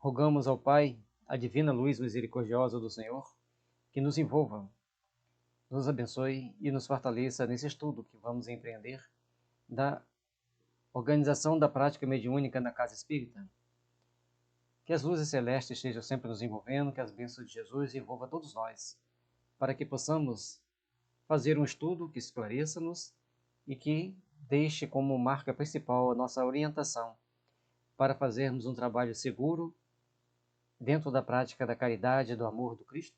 rogamos ao Pai, a divina luz misericordiosa do Senhor, que nos envolva, nos abençoe e nos fortaleça nesse estudo que vamos empreender da organização da prática mediúnica na Casa Espírita. Que as luzes celestes estejam sempre nos envolvendo, que as bênçãos de Jesus envolvam todos nós, para que possamos fazer um estudo que esclareça-nos e que deixe como marca principal a nossa orientação para fazermos um trabalho seguro dentro da prática da caridade e do amor do Cristo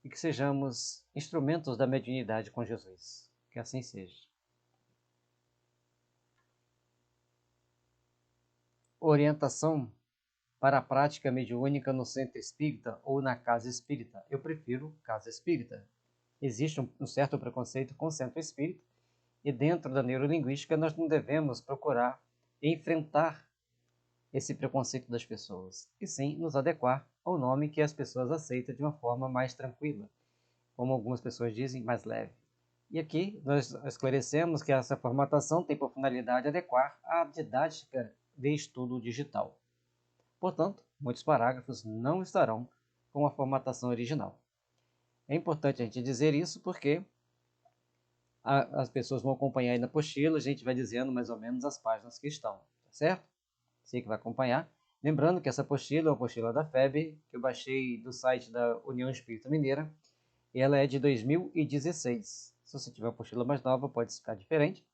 e que sejamos instrumentos da mediunidade com Jesus. Que assim seja. Orientação para a prática mediúnica no centro espírita ou na casa espírita. Eu prefiro casa espírita. Existe um certo preconceito com o centro espírita e dentro da neurolinguística nós não devemos procurar enfrentar esse preconceito das pessoas, e sim nos adequar ao nome que as pessoas aceitam de uma forma mais tranquila, como algumas pessoas dizem, mais leve. E aqui nós esclarecemos que essa formatação tem por finalidade adequar à didática de estudo digital. Portanto, muitos parágrafos não estarão com a formatação original. É importante a gente dizer isso porque as pessoas vão acompanhar aí na apostila, a gente vai dizendo mais ou menos as páginas que estão, tá certo? Você que vai acompanhar. Lembrando que essa apostila é uma apostila da FEB, que eu baixei do site da União Espírita Mineira, e ela é de 2016. Se você tiver uma apostila mais nova, pode estar diferente,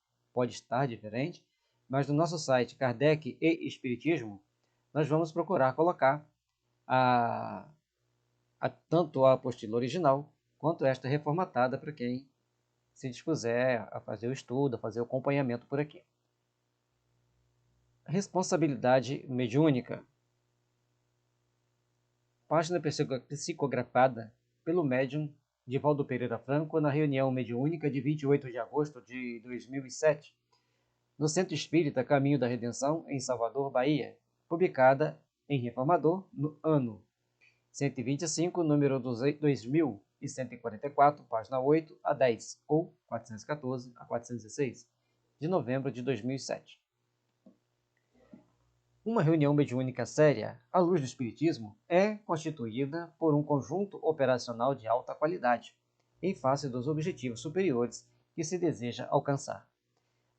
mas no nosso site Kardec e Espiritismo, nós vamos procurar colocar tanto a apostila original, quanto esta reformatada para quem se dispuser a fazer o estudo, a fazer o acompanhamento por aqui. Responsabilidade mediúnica. Página psicografada pelo médium Divaldo Pereira Franco na reunião mediúnica de 28 de agosto de 2007, no Centro Espírita Caminho da Redenção, em Salvador, Bahia, publicada em Reformador no ano 125, número 2144, página 8 a 10, ou 414 a 416, de novembro de 2007. Uma reunião mediúnica séria, à luz do Espiritismo, é constituída por um conjunto operacional de alta qualidade, em face dos objetivos superiores que se deseja alcançar.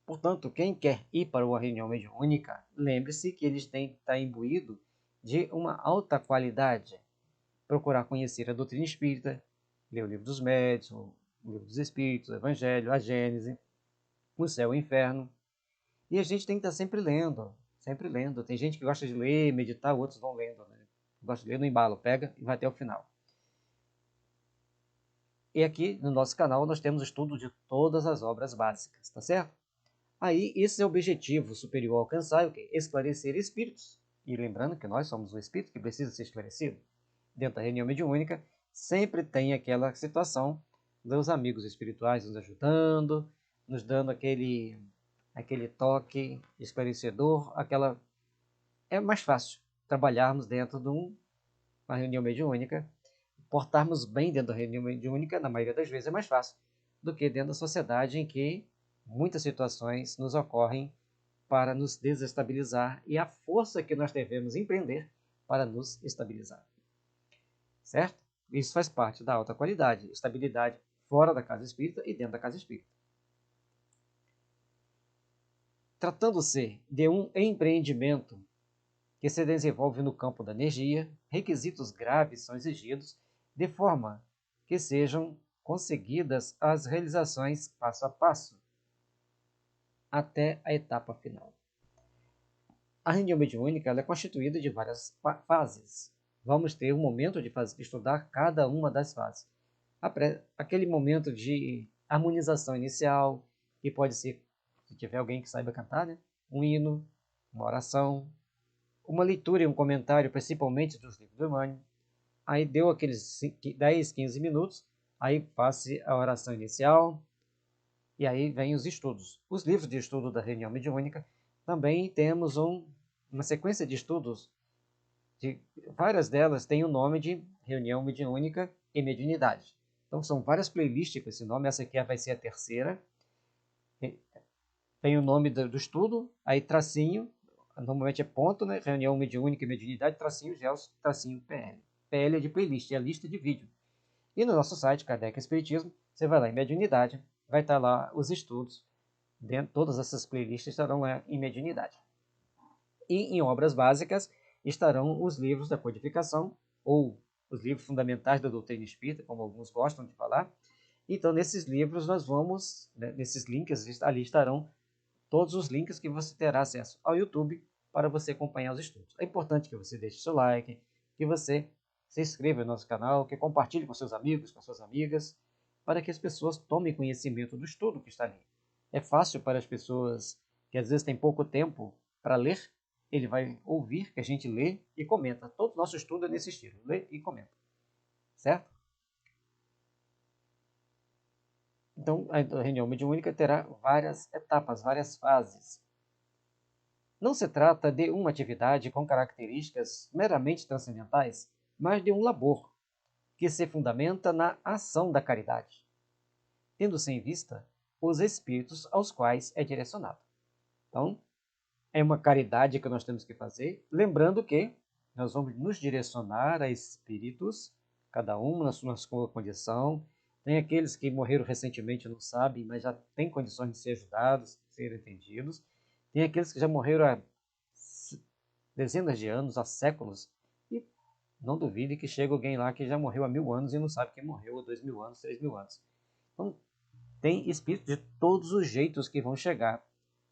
Portanto, quem quer ir para uma reunião mediúnica, lembre-se que eles têm que estar imbuído de uma alta qualidade. Procurar conhecer a doutrina espírita, ler o livro dos médiuns, o livro dos espíritos, o evangelho, a Gênese, o céu e o inferno. E a gente tem que estar sempre lendo. Sempre lendo. Tem gente que gosta de ler, meditar, outros vão lendo, né? Gosta de ler no embalo, pega e vai até o final. E aqui no nosso canal nós temos estudo de todas as obras básicas, tá certo? Aí esse é o objetivo superior a alcançar, o quê? Esclarecer espíritos. E lembrando que nós somos o espírito que precisa ser esclarecido. Dentro da reunião mediúnica sempre tem aquela situação dos amigos espirituais nos ajudando, nos dando aquele toque esclarecedor, é mais fácil trabalharmos dentro de uma reunião mediúnica, portarmos bem dentro da reunião mediúnica, na maioria das vezes é mais fácil do que dentro da sociedade em que muitas situações nos ocorrem para nos desestabilizar e a força que nós devemos empreender para nos estabilizar. Certo? Isso faz parte da alta qualidade, estabilidade fora da casa espírita e dentro da casa espírita. Tratando-se de um empreendimento que se desenvolve no campo da energia, requisitos graves são exigidos de forma que sejam conseguidas as realizações passo a passo, até a etapa final. A reunião mediúnica é constituída de várias fases. Vamos ter um momento de estudar cada uma das fases. Aquele momento de harmonização inicial, que pode ser, se tiver alguém que saiba cantar, né? Um hino, uma oração, uma leitura e um comentário, principalmente dos livros do Emmanuel. Aí deu aqueles 10, 15 minutos, aí passe a oração inicial, e aí vem os estudos. Os livros de estudo da reunião mediúnica, também temos uma sequência de estudos, várias delas têm o nome de reunião mediúnica e mediunidade. Então são várias playlists com esse nome, essa aqui vai ser a terceira. Tem o nome do estudo, aí tracinho, normalmente é ponto, né? Reunião mediúnica e mediunidade, tracinho GELS, tracinho PL. PL é de playlist, é a lista de vídeo. E no nosso site, Kardec Espiritismo, você vai lá em mediunidade, vai estar lá os estudos, dentro, todas essas playlists estarão lá em mediunidade. E em obras básicas estarão os livros da codificação, ou os livros fundamentais da doutrina espírita, como alguns gostam de falar. Então, nesses livros nós vamos, né, nesses links, ali estarão todos os links que você terá acesso ao YouTube para você acompanhar os estudos. É importante que você deixe seu like, que você se inscreva no nosso canal, que compartilhe com seus amigos, com suas amigas, para que as pessoas tomem conhecimento do estudo que está ali. É fácil para as pessoas que às vezes têm pouco tempo para ler, ele vai ouvir que a gente lê e comenta. Todo o nosso estudo é nesse estilo, lê e comenta. Certo? Então, a reunião mediúnica terá várias etapas, várias fases. Não se trata de uma atividade com características meramente transcendentais, mas de um labor que se fundamenta na ação da caridade, tendo-se em vista os espíritos aos quais é direcionado. Então, é uma caridade que nós temos que fazer, lembrando que nós vamos nos direcionar a espíritos, cada um na sua condição. Tem aqueles que morreram recentemente, não sabem, mas já têm condições de ser ajudados, de serem entendidos. Tem aqueles que já morreram há dezenas de anos, há séculos, e não duvide que chega alguém lá que já morreu há 1000 anos e não sabe quem morreu há 2000 anos, 3000 anos. Então, tem espíritos de todos os jeitos que vão chegar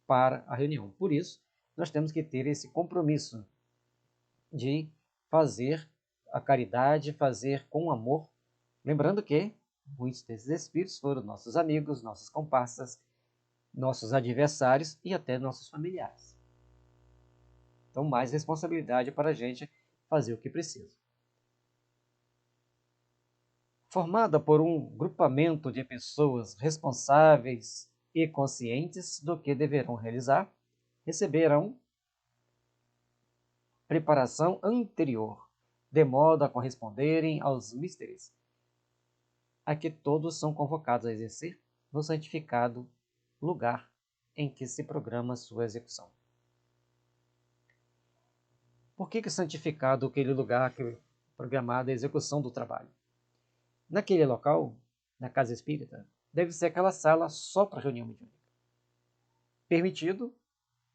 para a reunião. Por isso, nós temos que ter esse compromisso de fazer a caridade, fazer com amor, lembrando que muitos desses espíritos foram nossos amigos, nossos comparsas, nossos adversários e até nossos familiares. Então, mais responsabilidade para a gente fazer o que precisa. Formada por um grupamento de pessoas responsáveis e conscientes do que deverão realizar, receberão preparação anterior, de modo a corresponderem aos místeres a que todos são convocados a exercer no santificado lugar em que se programa sua execução. Por que santificado aquele lugar que é programado a execução do trabalho? Naquele local, na casa espírita, deve ser aquela sala só para reunião mediúnica. Permitido,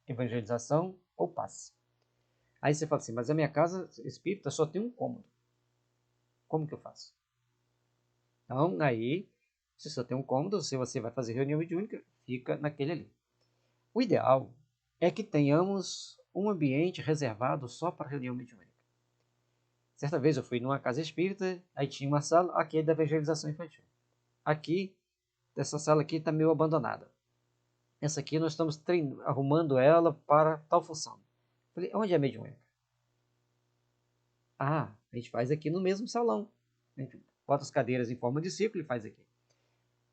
evangelização ou passe. Aí você fala assim, mas a minha casa espírita só tem um cômodo. Como que eu faço? Então, aí, se só tem um cômodo, se você vai fazer reunião mediúnica, fica naquele ali. O ideal é que tenhamos um ambiente reservado só para reunião mediúnica. Certa vez eu fui numa casa espírita, aí tinha uma sala, aqui é da evangelização infantil. Aqui, essa sala aqui está meio abandonada. Essa aqui nós estamos arrumando ela para tal função. Falei, onde é a mediúnica? Ah, a gente faz aqui no mesmo salão. A gente bota as cadeiras em forma de círculo e faz aqui.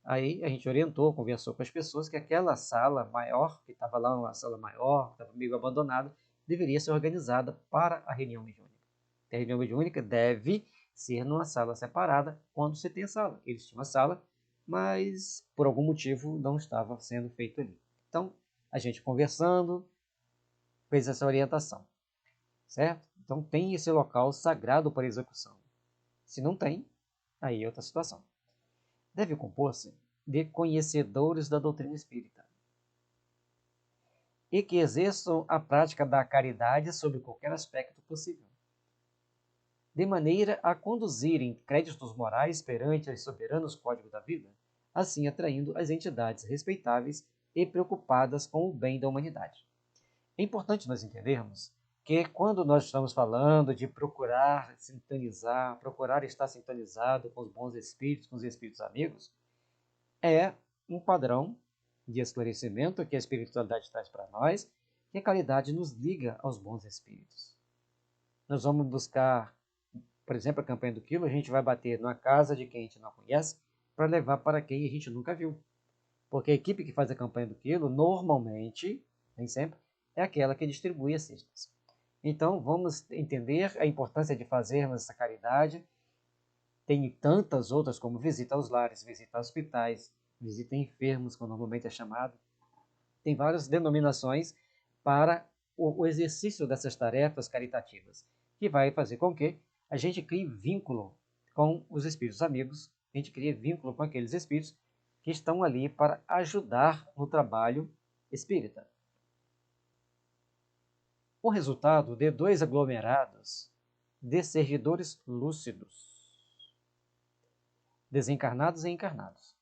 Aí a gente orientou, conversou com as pessoas que aquela sala maior, que estava lá uma sala maior, que estava meio abandonada, deveria ser organizada para a reunião mediúnica. A reunião mediúnica deve ser numa sala separada quando você tem a sala. Eles tinham a sala, mas por algum motivo não estava sendo feito ali. Então, a gente conversando, fez essa orientação, certo? Então, tem esse local sagrado para execução. Se não tem, aí é outra situação. Deve compor-se de conhecedores da doutrina espírita e que exerçam a prática da caridade sob qualquer aspecto possível, de maneira a conduzirem créditos morais perante os soberanos códigos da vida, assim atraindo as entidades respeitáveis e preocupadas com o bem da humanidade. É importante nós entendermos que quando nós estamos falando de procurar sintonizar, procurar estar sintonizado com os bons espíritos, com os espíritos amigos, é um padrão de esclarecimento que a espiritualidade traz para nós, que a caridade nos liga aos bons espíritos. Nós vamos buscar, por exemplo, a campanha do quilo, a gente vai bater na casa de quem a gente não conhece para levar para quem a gente nunca viu. Porque a equipe que faz a campanha do quilo, normalmente, nem sempre, é aquela que distribui as cestas. Então, vamos entender a importância de fazermos essa caridade. Tem tantas outras, como visita aos lares, visita a hospitais, visita a enfermos, como normalmente é chamado. Tem várias denominações para o exercício dessas tarefas caritativas, que vai fazer com que a gente crie vínculo com os espíritos amigos, a gente cria vínculo com aqueles espíritos que estão ali para ajudar no trabalho espírita. O resultado de 2 aglomerados de servidores lúcidos, desencarnados e encarnados,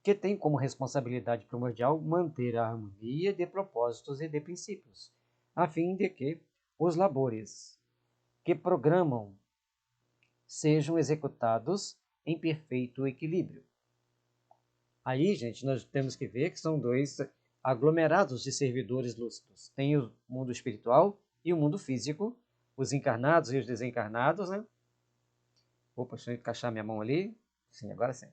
que têm como responsabilidade primordial manter a harmonia de propósitos e de princípios, a fim de que os labores que programam sejam executados em perfeito equilíbrio. Aí, gente, nós temos que ver que são 2 aglomerados de servidores lúcidos. Tem o mundo espiritual e o mundo físico, os encarnados e os desencarnados, né? Opa, deixa eu encaixar minha mão ali. Sim, agora sim.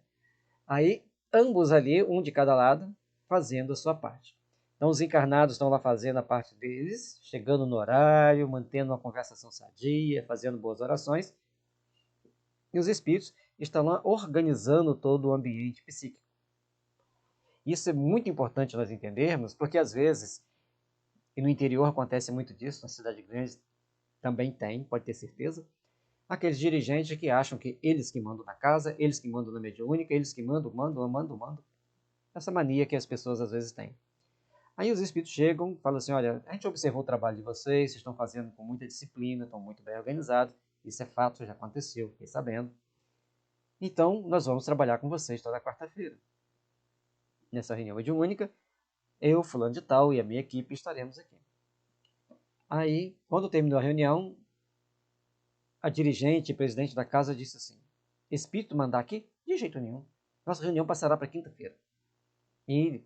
Aí, ambos ali, um de cada lado, fazendo a sua parte. Então, os encarnados estão lá fazendo a parte deles, chegando no horário, mantendo uma conversação sadia, fazendo boas orações. E os espíritos estão lá organizando todo o ambiente psíquico. Isso é muito importante nós entendermos, porque às vezes, e no interior acontece muito disso, na cidade grande também tem, pode ter certeza, aqueles dirigentes que acham que eles que mandam na casa, eles que mandam na mediúnica, eles que mandam. Essa mania que as pessoas às vezes têm. Aí os espíritos chegam e falam assim, olha, a gente observou o trabalho de vocês estão fazendo com muita disciplina, estão muito bem organizados, isso é fato, já aconteceu, fiquei sabendo. Então, nós vamos trabalhar com vocês toda quarta-feira. Nessa reunião mediúnica, eu, fulano de tal, e a minha equipe estaremos aqui. Aí, quando terminou a reunião, a dirigente, presidente da casa, disse assim, espírito mandar aqui? De jeito nenhum. Nossa reunião passará para quinta-feira. E,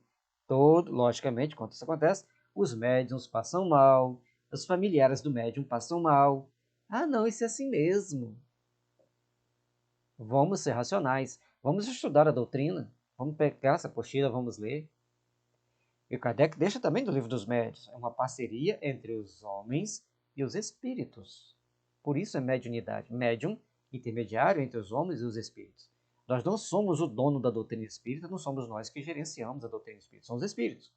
logicamente, quando isso acontece, os médiums passam mal, os familiares do médium passam mal. Ah, não, isso é assim mesmo. Vamos ser racionais, vamos estudar a doutrina, vamos pegar essa apostila, vamos ler. E o Kardec deixa também do Livro dos Médiuns, é uma parceria entre os homens e os espíritos. Por isso é mediunidade, médium, intermediário entre os homens e os espíritos. Nós não somos o dono da doutrina espírita, não somos nós que gerenciamos a doutrina espírita, são os espíritos.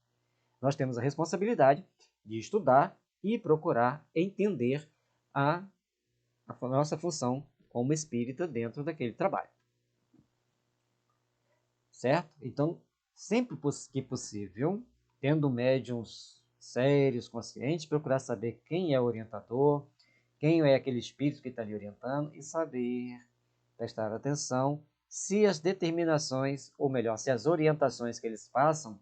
Nós temos a responsabilidade de estudar e procurar entender a nossa função como espírita dentro daquele trabalho. Certo? Então, sempre que possível, tendo médiums sérios, conscientes, procurar saber quem é o orientador, quem é aquele espírito que está lhe orientando e saber, prestar atenção se as determinações, ou melhor, se as orientações que eles passam,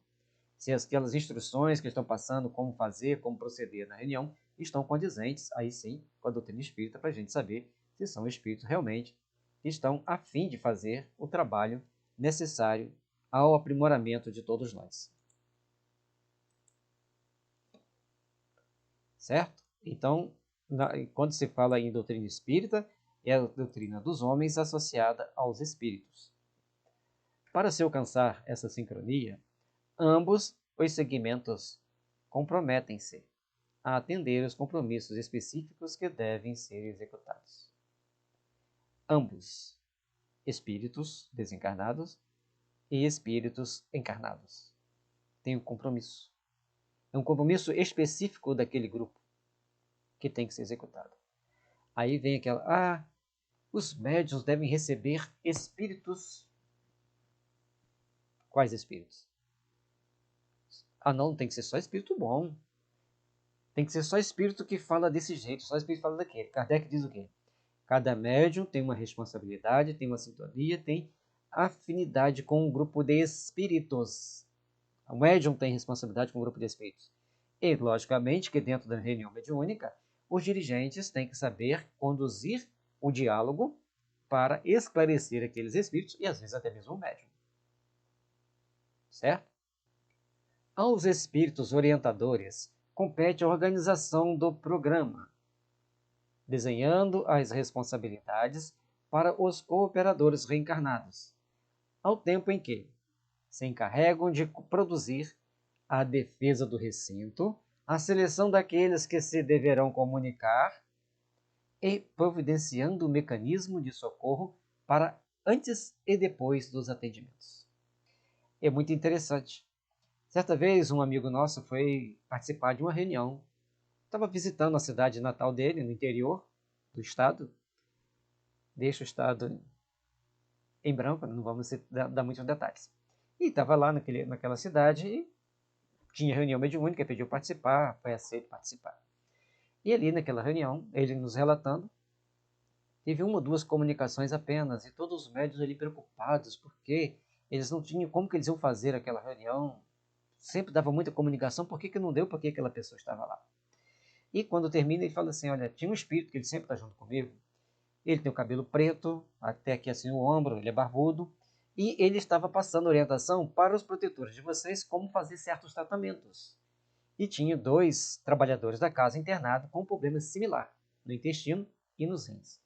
se aquelas instruções que estão passando, como fazer, como proceder na reunião, estão condizentes, aí sim, com a doutrina espírita, para a gente saber se são espíritos realmente que estão a fim de fazer o trabalho necessário ao aprimoramento de todos nós. Certo? Então, quando se fala em doutrina espírita, é a doutrina dos homens associada aos espíritos. Para se alcançar essa sincronia, ambos os segmentos comprometem-se a atender os compromissos específicos que devem ser executados. Ambos, espíritos desencarnados e espíritos encarnados, têm um compromisso. É um compromisso específico daquele grupo que tem que ser executado. Aí vem aquela, os médiuns devem receber espíritos. Quais espíritos? Não tem que ser só espírito bom. Tem que ser só espírito que fala desse jeito, só espírito que fala daquele. Kardec diz o quê? Cada médium tem uma responsabilidade, tem uma sintonia, tem afinidade com um grupo de espíritos. O médium tem responsabilidade com um grupo de espíritos. E, logicamente, que dentro da reunião mediúnica, os dirigentes têm que saber conduzir o diálogo para esclarecer aqueles espíritos e, às vezes, até mesmo o médium. Certo? Aos espíritos orientadores compete a organização do programa, desenhando as responsabilidades para os cooperadores reencarnados, ao tempo em que se encarregam de produzir a defesa do recinto, a seleção daqueles que se deverão comunicar e providenciando o mecanismo de socorro para antes e depois dos atendimentos. É muito interessante. Certa vez, um amigo nosso foi participar de uma reunião estava visitando a cidade natal dele, no interior do estado. Deixa o estado em branco, não vamos dar muitos detalhes. E estava lá naquela cidade e tinha reunião mediúnica, pediu participar, foi aceito participar. E ali naquela reunião, ele nos relatando, teve uma ou duas comunicações apenas, e todos os médios ali preocupados, porque eles não tinham como que eles iam fazer aquela reunião. Sempre dava muita comunicação, por que não deu, por que aquela pessoa estava lá. E quando termina, ele fala assim, olha, tinha um espírito que ele sempre está junto comigo, ele tem o cabelo preto, até aqui assim o ombro, ele é barbudo, e ele estava passando orientação para os protetores de vocês como fazer certos tratamentos. E tinha 2 trabalhadores da casa internados com um problema similar no intestino e nos rins.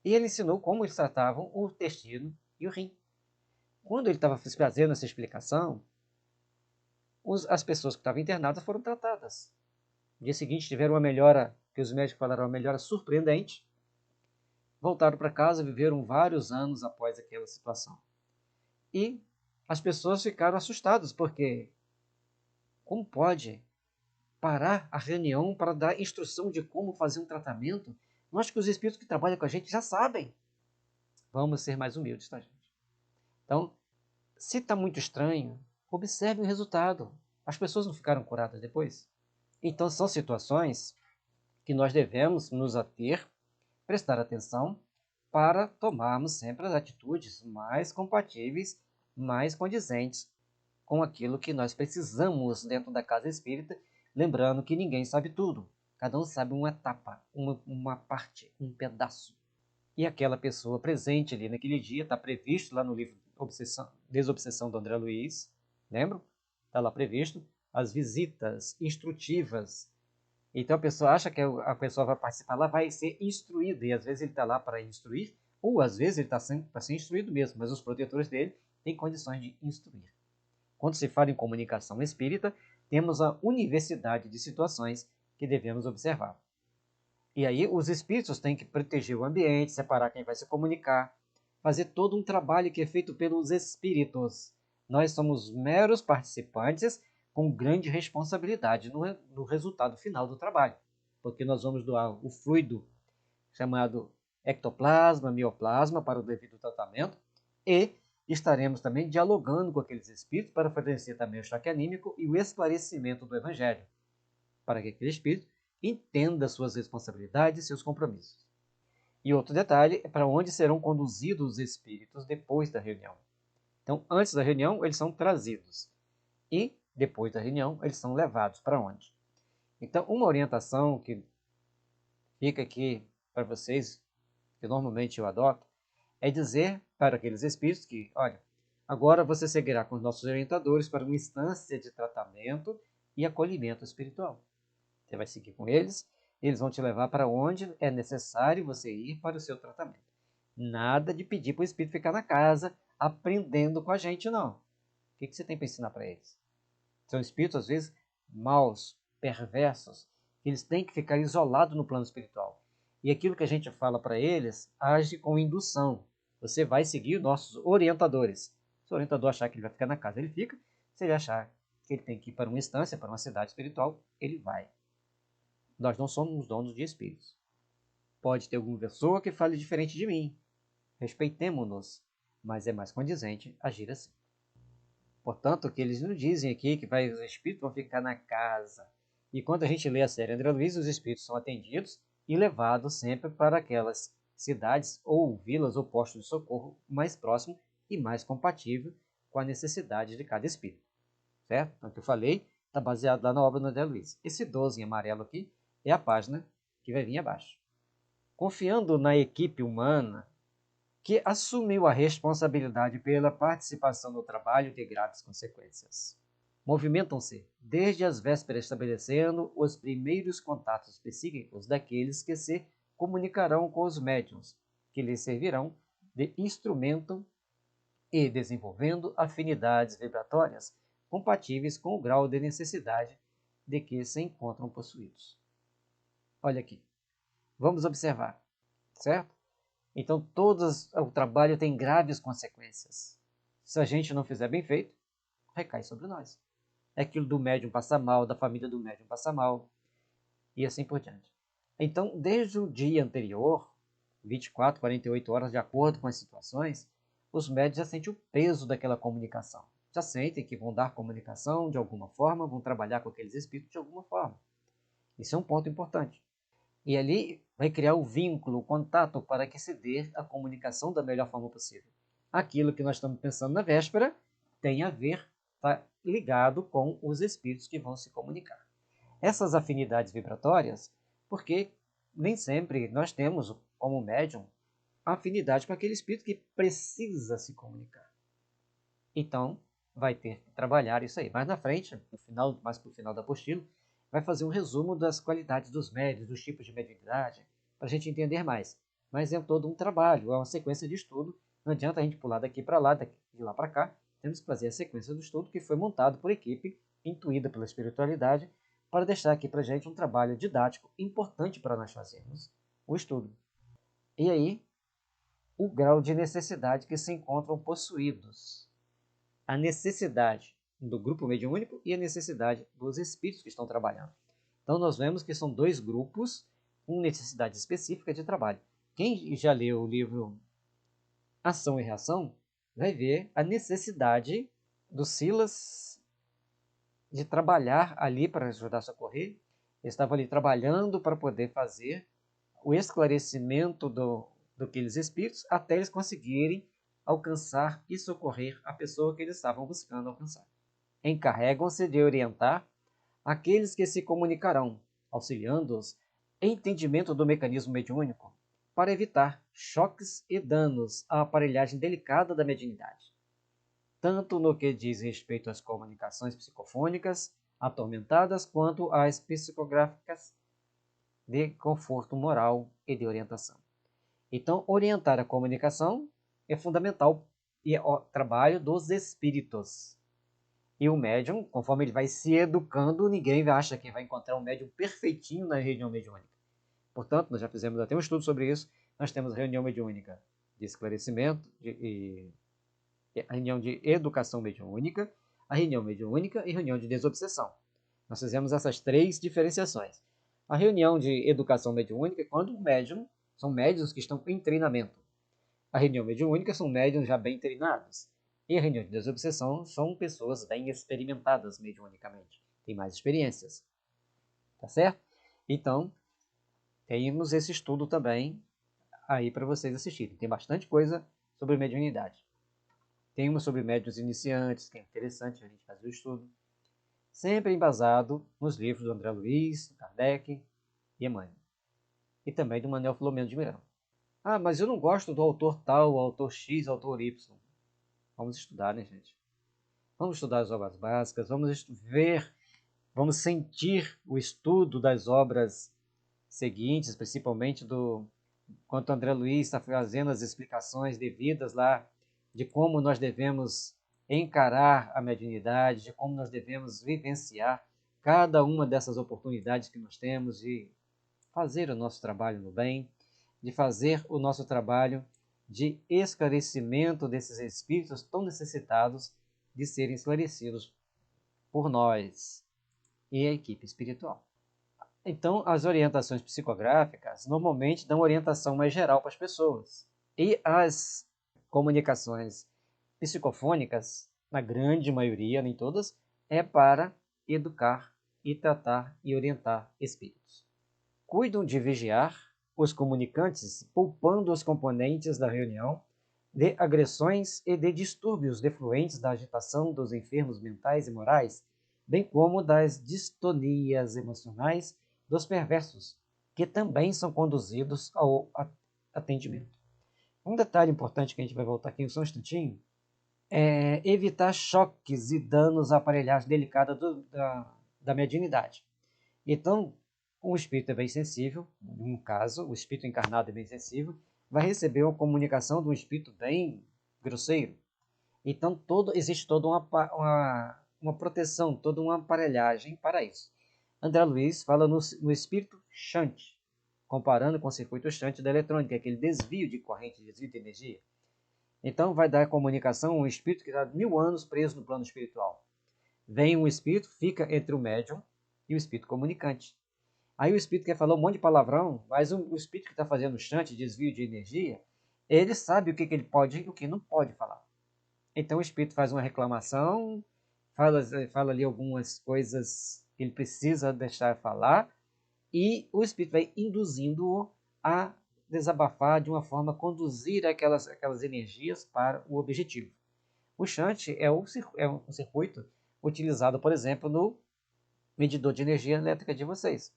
E ele ensinou como eles tratavam o intestino e o rim. Quando ele estava fazendo essa explicação, as pessoas que estavam internadas foram tratadas. No dia seguinte tiveram uma melhora, que os médicos falaram, uma melhora surpreendente. Voltaram para casa, viveram vários anos após aquela situação. E as pessoas ficaram assustadas, porque como pode parar a reunião para dar instrução de como fazer um tratamento? Nós que os espíritos que trabalham com a gente já sabem. Vamos ser mais humildes, tá, gente? Então, se está muito estranho, observe o resultado. As pessoas não ficaram curadas depois? Então, são situações que nós devemos nos ater, prestar atenção, para tomarmos sempre as atitudes mais compatíveis, mais condizentes com aquilo que nós precisamos dentro da casa espírita, lembrando que ninguém sabe tudo. Cada um sabe uma etapa, uma parte, um pedaço. E aquela pessoa presente ali naquele dia, está previsto lá no livro Desobsessão do André Luiz, lembram? Está lá previsto as visitas instrutivas. Então a pessoa acha que a pessoa vai participar lá, vai ser instruída, e às vezes ele está lá para instruir, ou às vezes ele está para ser instruído mesmo, mas os protetores dele têm condições de instruir. Quando se fala em comunicação espírita, temos a universidade de situações que devemos observar. E aí os espíritos têm que proteger o ambiente, separar quem vai se comunicar, fazer todo um trabalho que é feito pelos espíritos. Nós somos meros participantes com grande responsabilidade no resultado final do trabalho, porque nós vamos doar o fluido chamado ectoplasma, mioplasma para o devido tratamento e estaremos também dialogando com aqueles espíritos para fornecer também o choque anímico e o esclarecimento do evangelho, para que aquele espírito entenda suas responsabilidades e seus compromissos. E outro detalhe é para onde serão conduzidos os espíritos depois da reunião. Então, antes da reunião, eles são trazidos. E, depois da reunião, eles são levados para onde? Então, uma orientação que fica aqui para vocês, que normalmente eu adoto, é dizer para aqueles espíritos que, olha, agora você seguirá com os nossos orientadores para uma instância de tratamento e acolhimento espiritual. Você vai seguir com eles, eles vão te levar para onde é necessário você ir para o seu tratamento. Nada de pedir para o espírito ficar na casa aprendendo com a gente, não. O que você tem para ensinar para eles? São espíritos, às vezes, maus, perversos, que eles têm que ficar isolados no plano espiritual. E aquilo que a gente fala para eles age com indução. Você vai seguir nossos orientadores. Se o orientador achar que ele vai ficar na casa, ele fica. Se ele achar que ele tem que ir para uma instância, para uma cidade espiritual, ele vai. Nós não somos donos de espíritos. Pode ter alguma pessoa que fale diferente de mim. Respeitemo-nos, mas é mais condizente agir assim. Portanto, o que eles nos dizem aqui que os espíritos vão ficar na casa. E quando a gente lê a série André Luiz, os espíritos são atendidos e levados sempre para aquelas cidades ou vilas ou postos de socorro mais próximo e mais compatível com a necessidade de cada espírito. Certo? Então, o que eu falei está baseado lá na obra do André Luiz. Esse 12 em amarelo aqui é a página que vai vir abaixo. Confiando na equipe humana que assumiu a responsabilidade pela participação no trabalho de graves consequências. Movimentam-se desde as vésperas estabelecendo os primeiros contatos psíquicos daqueles que se comunicarão com os médiuns, que lhes servirão de instrumento e desenvolvendo afinidades vibratórias compatíveis com o grau de necessidade de que se encontram possuídos. Olha aqui, vamos observar, certo? Então, o trabalho tem graves consequências. Se a gente não fizer bem feito, recai sobre nós. É aquilo do médium passar mal, da família do médium passar mal. e assim por diante. Então, desde o dia anterior, 24, 48 horas, de acordo com as situações, os médios já sentem o peso daquela comunicação. Já sentem que vão dar comunicação de alguma forma, vão trabalhar com aqueles espíritos de alguma forma. Isso é um ponto importante. E ali vai criar o vínculo, o contato para que se dê a comunicação da melhor forma possível. Aquilo que nós estamos pensando na véspera tem a ver, está ligado com os espíritos que vão se comunicar. Essas afinidades vibratórias, porque nem sempre nós temos, como médium, afinidade com aquele espírito que precisa se comunicar. Então, vai ter que trabalhar isso aí. Mais na frente, no final, mais para o final da apostila, vai fazer um resumo das qualidades dos médios, dos tipos de mediunidade, para a gente entender mais. Mas é todo um trabalho, é uma sequência de estudo. Não adianta a gente pular daqui para lá, de lá para cá. Temos que fazer a sequência do estudo que foi montado por equipe, intuída pela espiritualidade, para deixar aqui para a gente um trabalho didático importante para nós fazermos o estudo. E aí, o grau de necessidade que se encontram possuídos. A necessidade do grupo mediúnico e a necessidade dos espíritos que estão trabalhando. Então, nós vemos que são dois grupos com necessidade específica de trabalho. Quem já leu o livro Ação e Reação vai ver a necessidade do Silas de trabalhar ali para ajudar a socorrer. Ele estava ali trabalhando para poder fazer o esclarecimento daqueles espíritos até eles conseguirem alcançar e socorrer a pessoa que eles estavam buscando alcançar. Encarregam-se de orientar aqueles que se comunicarão, auxiliando-os em entendimento do mecanismo mediúnico, para evitar choques e danos à aparelhagem delicada da mediunidade, tanto no que diz respeito às comunicações psicofônicas atormentadas, quanto às psicográficas de conforto moral e de orientação. Então, orientar a comunicação é fundamental e é o trabalho dos espíritos. E o médium, conforme ele vai se educando, ninguém acha que vai encontrar um médium perfeitinho na reunião mediúnica. Portanto, nós já fizemos até um estudo sobre isso. Nós temos reunião mediúnica de esclarecimento, a reunião de educação mediúnica, a reunião mediúnica e reunião de desobsessão. Nós fizemos essas três diferenciações. A reunião de educação mediúnica é quando o médium são médiuns que estão em treinamento. A reunião mediúnica são médiuns já bem treinados. E a reunião de desobsessão são pessoas bem experimentadas mediunicamente. Têm mais experiências. Tá certo? Então, temos esse estudo também aí para vocês assistirem. Tem bastante coisa sobre mediunidade. Tem uma sobre médiuns iniciantes, que é interessante a gente fazer o estudo. Sempre embasado nos livros do André Luiz, Kardec e Emmanuel. E também do Manuel Filomeno de Miranda. Ah, mas eu não gosto do autor tal, autor X, autor Y. Vamos estudar, né, gente? Vamos estudar as obras básicas, vamos ver, vamos sentir o estudo das obras seguintes, principalmente quanto André Luiz está fazendo as explicações devidas lá de como nós devemos encarar a mediunidade, de como nós devemos vivenciar cada uma dessas oportunidades que nós temos de fazer o nosso trabalho no bem, de fazer o nosso trabalho de esclarecimento desses espíritos tão necessitados de serem esclarecidos por nós e a equipe espiritual. Então, as orientações psicográficas normalmente dão orientação mais geral para as pessoas. E as comunicações psicofônicas, na grande maioria, nem todas, é para educar e tratar e orientar espíritos. Cuidam de vigiar os comunicantes, poupando os componentes da reunião de agressões e de distúrbios defluentes da agitação dos enfermos mentais e morais, bem como das distonias emocionais dos perversos, que também são conduzidos ao atendimento. Um detalhe importante que a gente vai voltar aqui só um instantinho é evitar choques e danos à aparelhagem delicada da mediunidade. Então, o espírito é bem sensível, no caso, o espírito encarnado é bem sensível, vai receber uma comunicação de um espírito bem grosseiro. Então, existe toda uma proteção, toda uma aparelhagem para isso. André Luiz fala no espírito shunt, comparando com o circuito shunt da eletrônica, aquele desvio de corrente, desvio de energia. Então, vai dar comunicação a um espírito que está 1000 anos preso no plano espiritual. Vem um espírito, fica entre o médium e o espírito comunicante. Aí o espírito quer falar um monte de palavrão, mas o espírito que está fazendo o chante, desvio de energia, ele sabe o que ele pode e o que não pode falar. Então o espírito faz uma reclamação, fala ali algumas coisas que ele precisa deixar falar, e o espírito vai induzindo-o a desabafar de uma forma a conduzir aquelas energias para o objetivo. O shunt é um circuito utilizado, por exemplo, no medidor de energia elétrica de vocês.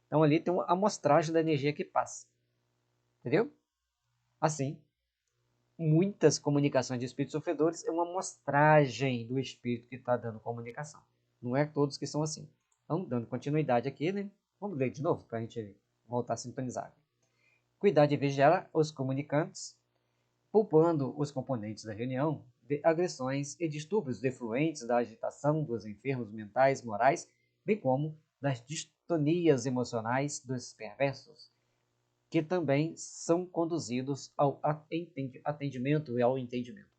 Então ali tem uma amostragem da energia que passa. Entendeu? Assim, muitas comunicações de espíritos sofredores é uma amostragem do espírito que está dando comunicação. Não é todos que são assim. Então, dando continuidade aqui, né? Vamos ler de novo para a gente voltar a sintonizar. Cuidar de vigiar os comunicantes, poupando os componentes da reunião de agressões e distúrbios defluentes da agitação dos enfermos mentais, morais, bem como das distonias emocionais dos perversos, que também são conduzidos ao atendimento e ao entendimento.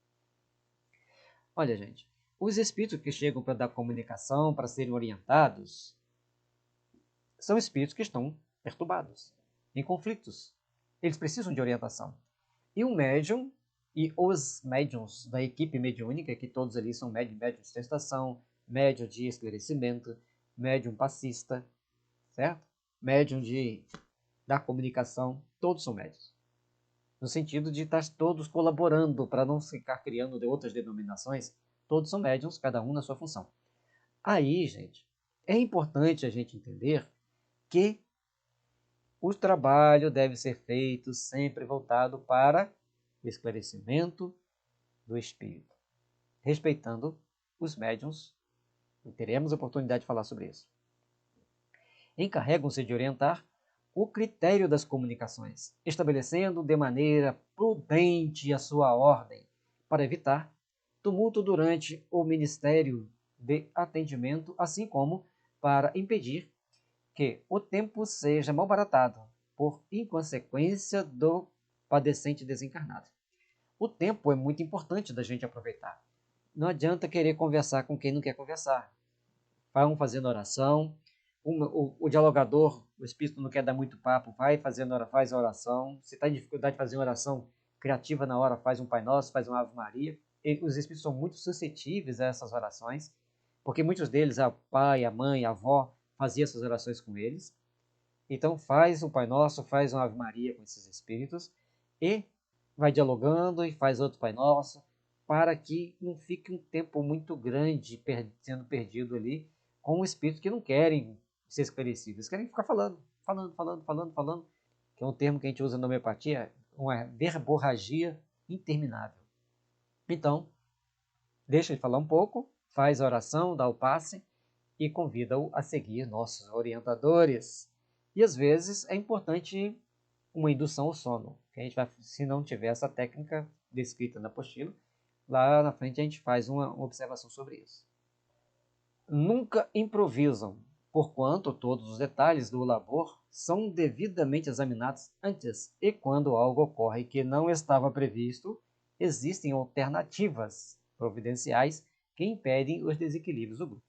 Olha, gente, os espíritos que chegam para dar comunicação, para serem orientados, são espíritos que estão perturbados, em conflitos. Eles precisam de orientação. E o médium e os médiums da equipe mediúnica, que todos ali são médium de testação, médium de esclarecimento, médium passista, certo? Médium da comunicação, todos são médios. No sentido de estar todos colaborando para não ficar criando de outras denominações, todos são médiums, cada um na sua função. Aí, gente, é importante a gente entender que o trabalho deve ser feito sempre voltado para o esclarecimento do espírito, respeitando os médiums, e teremos a oportunidade de falar sobre isso. Encarregam-se de orientar o critério das comunicações, estabelecendo de maneira prudente a sua ordem, para evitar tumulto durante o ministério de atendimento, assim como para impedir que o tempo seja malbaratado por inconsequência do padecente desencarnado. O tempo é muito importante da gente aproveitar. Não adianta querer conversar com quem não quer conversar. Vão fazendo oração. O dialogador, o espírito não quer dar muito papo, faz a oração. Se está em dificuldade de fazer uma oração criativa na hora, faz um Pai Nosso, faz uma Ave Maria. Os espíritos são muito suscetíveis a essas orações, porque muitos deles, a pai, a mãe, a avó, faziam essas orações com eles. Então faz um Pai Nosso, faz uma Ave Maria com esses espíritos e vai dialogando e faz outro Pai Nosso, para que não fique um tempo muito grande sendo perdido ali com espíritos que não querem ser esclarecidos, eles querem ficar falando, que é um termo que a gente usa na homeopatia, uma verborragia interminável. Então, deixa ele falar um pouco, faz a oração, dá o passe e convida-o a seguir nossos orientadores. E às vezes é importante uma indução ao sono, que a gente vai, se não tiver essa técnica descrita na apostila, lá na frente a gente faz uma observação sobre isso. Nunca improvisam, porquanto todos os detalhes do labor são devidamente examinados antes, e quando algo ocorre que não estava previsto, existem alternativas providenciais que impedem os desequilíbrios do grupo.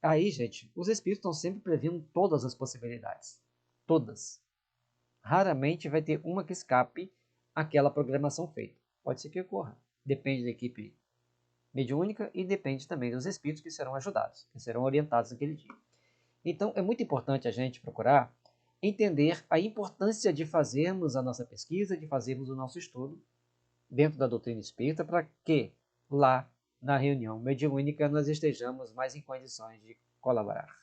Aí, gente, os espíritos estão sempre prevendo todas as possibilidades. Todas. Raramente vai ter uma que escape àquela programação feita. Pode ser que ocorra. Depende da equipe mediúnica e depende também dos espíritos que serão ajudados, que serão orientados naquele dia. Então, é muito importante a gente procurar entender a importância de fazermos a nossa pesquisa, de fazermos o nosso estudo dentro da doutrina espírita, para que lá na reunião mediúnica nós estejamos mais em condições de colaborar.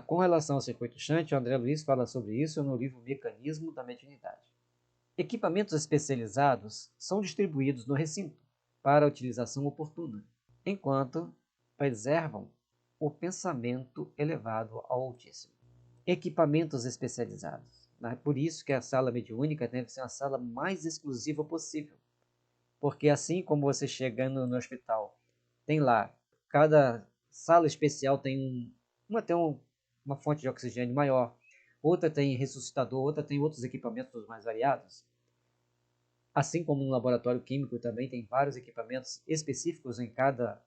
Com relação ao circuito Shunt, o André Luiz fala sobre isso no livro Mecanismo da Mediunidade. Equipamentos especializados são distribuídos no recinto para a utilização oportuna, enquanto preservam o pensamento elevado ao Altíssimo. Equipamentos especializados. Por isso que a sala mediúnica deve ser uma sala mais exclusiva possível. Porque assim como você chegando no hospital, tem lá, cada sala especial tem uma fonte de oxigênio maior, outra tem ressuscitador, outra tem outros equipamentos mais variados. Assim como no laboratório químico também tem vários equipamentos específicos em cada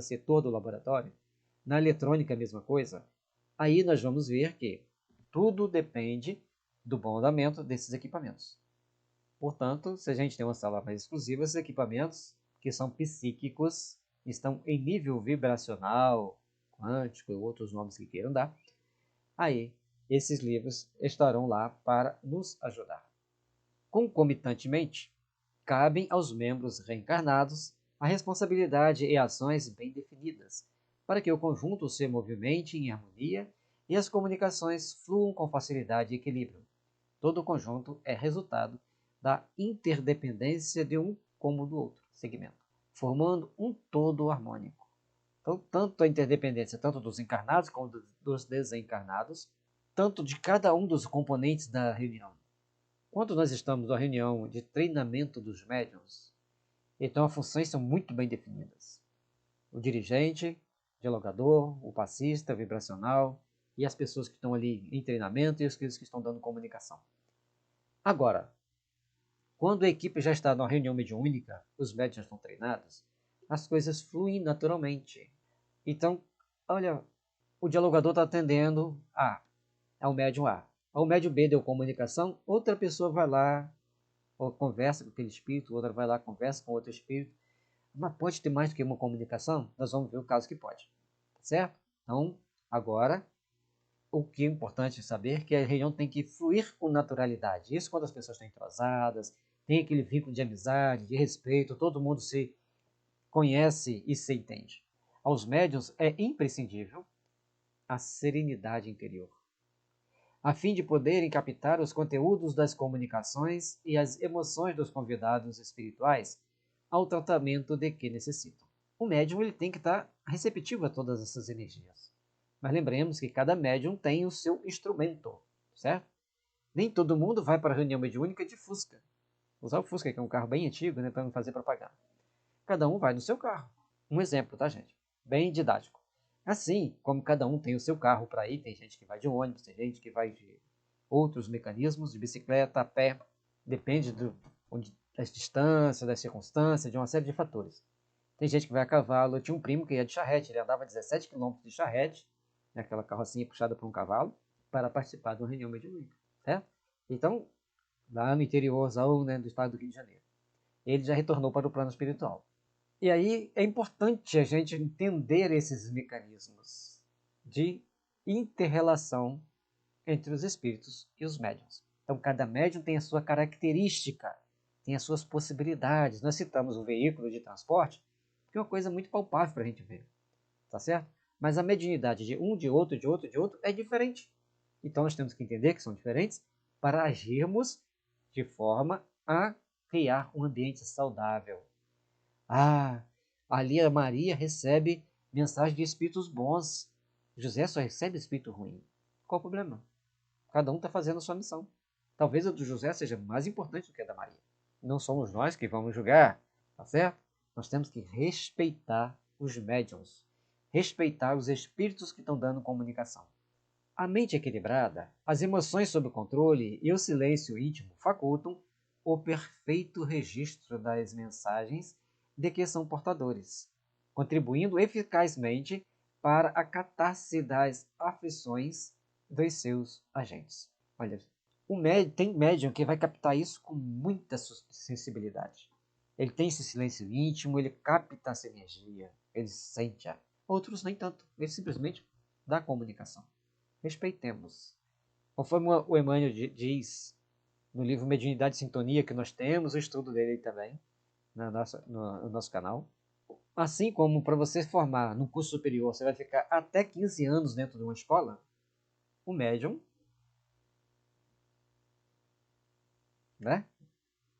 setor do laboratório. Na eletrônica a mesma coisa. Aí nós vamos ver que Tudo depende do bom andamento desses equipamentos. Portanto, se a gente tem uma sala mais exclusiva, esses equipamentos, que são psíquicos, estão em nível vibracional, quântico e outros nomes que queiram dar, aí esses livros estarão lá para nos ajudar. Concomitantemente, cabem aos membros reencarnados a responsabilidade e ações bem definidas, para que o conjunto se movimente em harmonia e as comunicações fluam com facilidade e equilíbrio. Todo o conjunto é resultado da interdependência de um como do outro segmento, formando um todo harmônico. Então, tanto a interdependência tanto dos encarnados como dos desencarnados, tanto de cada um dos componentes da reunião. Quando nós estamos na reunião de treinamento dos médiuns, então as funções são muito bem definidas. O dirigente, o dialogador, o passista, o vibracional e as pessoas que estão ali em treinamento e os que estão dando comunicação. Agora, quando a equipe já está numa reunião mediúnica, os médiuns já estão treinados, as coisas fluem naturalmente. Então, olha, o dialogador está atendendo ao médium A. Ao médium B deu comunicação, outra pessoa vai lá, ou conversa com aquele espírito, outra vai lá, conversa com outro espírito. Mas pode ter mais do que uma comunicação? Nós vamos ver o caso que pode. Certo? Então, agora, o que é importante saber é que a reunião tem que fluir com naturalidade. Isso quando as pessoas estão entrosadas, tem aquele vínculo de amizade, de respeito, todo mundo se conhece e se entende. Aos médiuns é imprescindível a serenidade interior, a fim de poderem captar os conteúdos das comunicações e as emoções dos convidados espirituais ao tratamento de que necessitam. O médium ele tem que estar receptivo a todas essas energias. Mas lembremos que cada médium tem o seu instrumento, certo? Nem todo mundo vai para a reunião mediúnica de Fusca. Usar o Fusca, que é um carro bem antigo, né, para não fazer propaganda. Cada um vai no seu carro. Um exemplo, tá, gente? Bem didático. Assim como cada um tem o seu carro para ir, tem gente que vai de ônibus, tem gente que vai de outros mecanismos, de bicicleta, a pé, depende das distâncias, das circunstâncias, de uma série de fatores. Tem gente que vai a cavalo. Eu tinha um primo que ia de charrete, ele andava 17 quilômetros de charrete, naquela carrocinha puxada por um cavalo, para participar de uma reunião mediúnica, certo? Então, lá no interiorzão, né, do estado do Rio de Janeiro, ele já retornou para o plano espiritual. E aí é importante a gente entender esses mecanismos de inter-relação entre os espíritos e os médiuns. Então, cada médium tem a sua característica, tem as suas possibilidades. Nós citamos o veículo de transporte, porque é uma coisa muito palpável para a gente ver, tá certo? Mas a mediunidade de um, de outro é diferente. Então, nós temos que entender que são diferentes para agirmos de forma a criar um ambiente saudável. Ali a Maria recebe mensagem de espíritos bons. José só recebe espírito ruim. Qual o problema? Cada um está fazendo a sua missão. Talvez a do José seja mais importante do que a da Maria. Não somos nós que vamos julgar, tá certo? Nós temos que respeitar os médiuns, respeitar os espíritos que estão dando comunicação. A mente equilibrada, as emoções sob controle e o silêncio íntimo facultam o perfeito registro das mensagens de que são portadores, contribuindo eficazmente para a catarse das aflições dos seus agentes. Olha, tem médium que vai captar isso com muita sensibilidade. Ele tem esse silêncio íntimo, ele capta essa energia, ele sente-a. Outros nem tanto, ele simplesmente dá comunicação. Respeitemos. Conforme o Emmanuel diz no livro Mediunidade e Sintonia, que nós temos o estudo dele também no nosso canal. Assim como para você formar no curso superior, você vai ficar até 15 anos dentro de uma escola, o médium, né,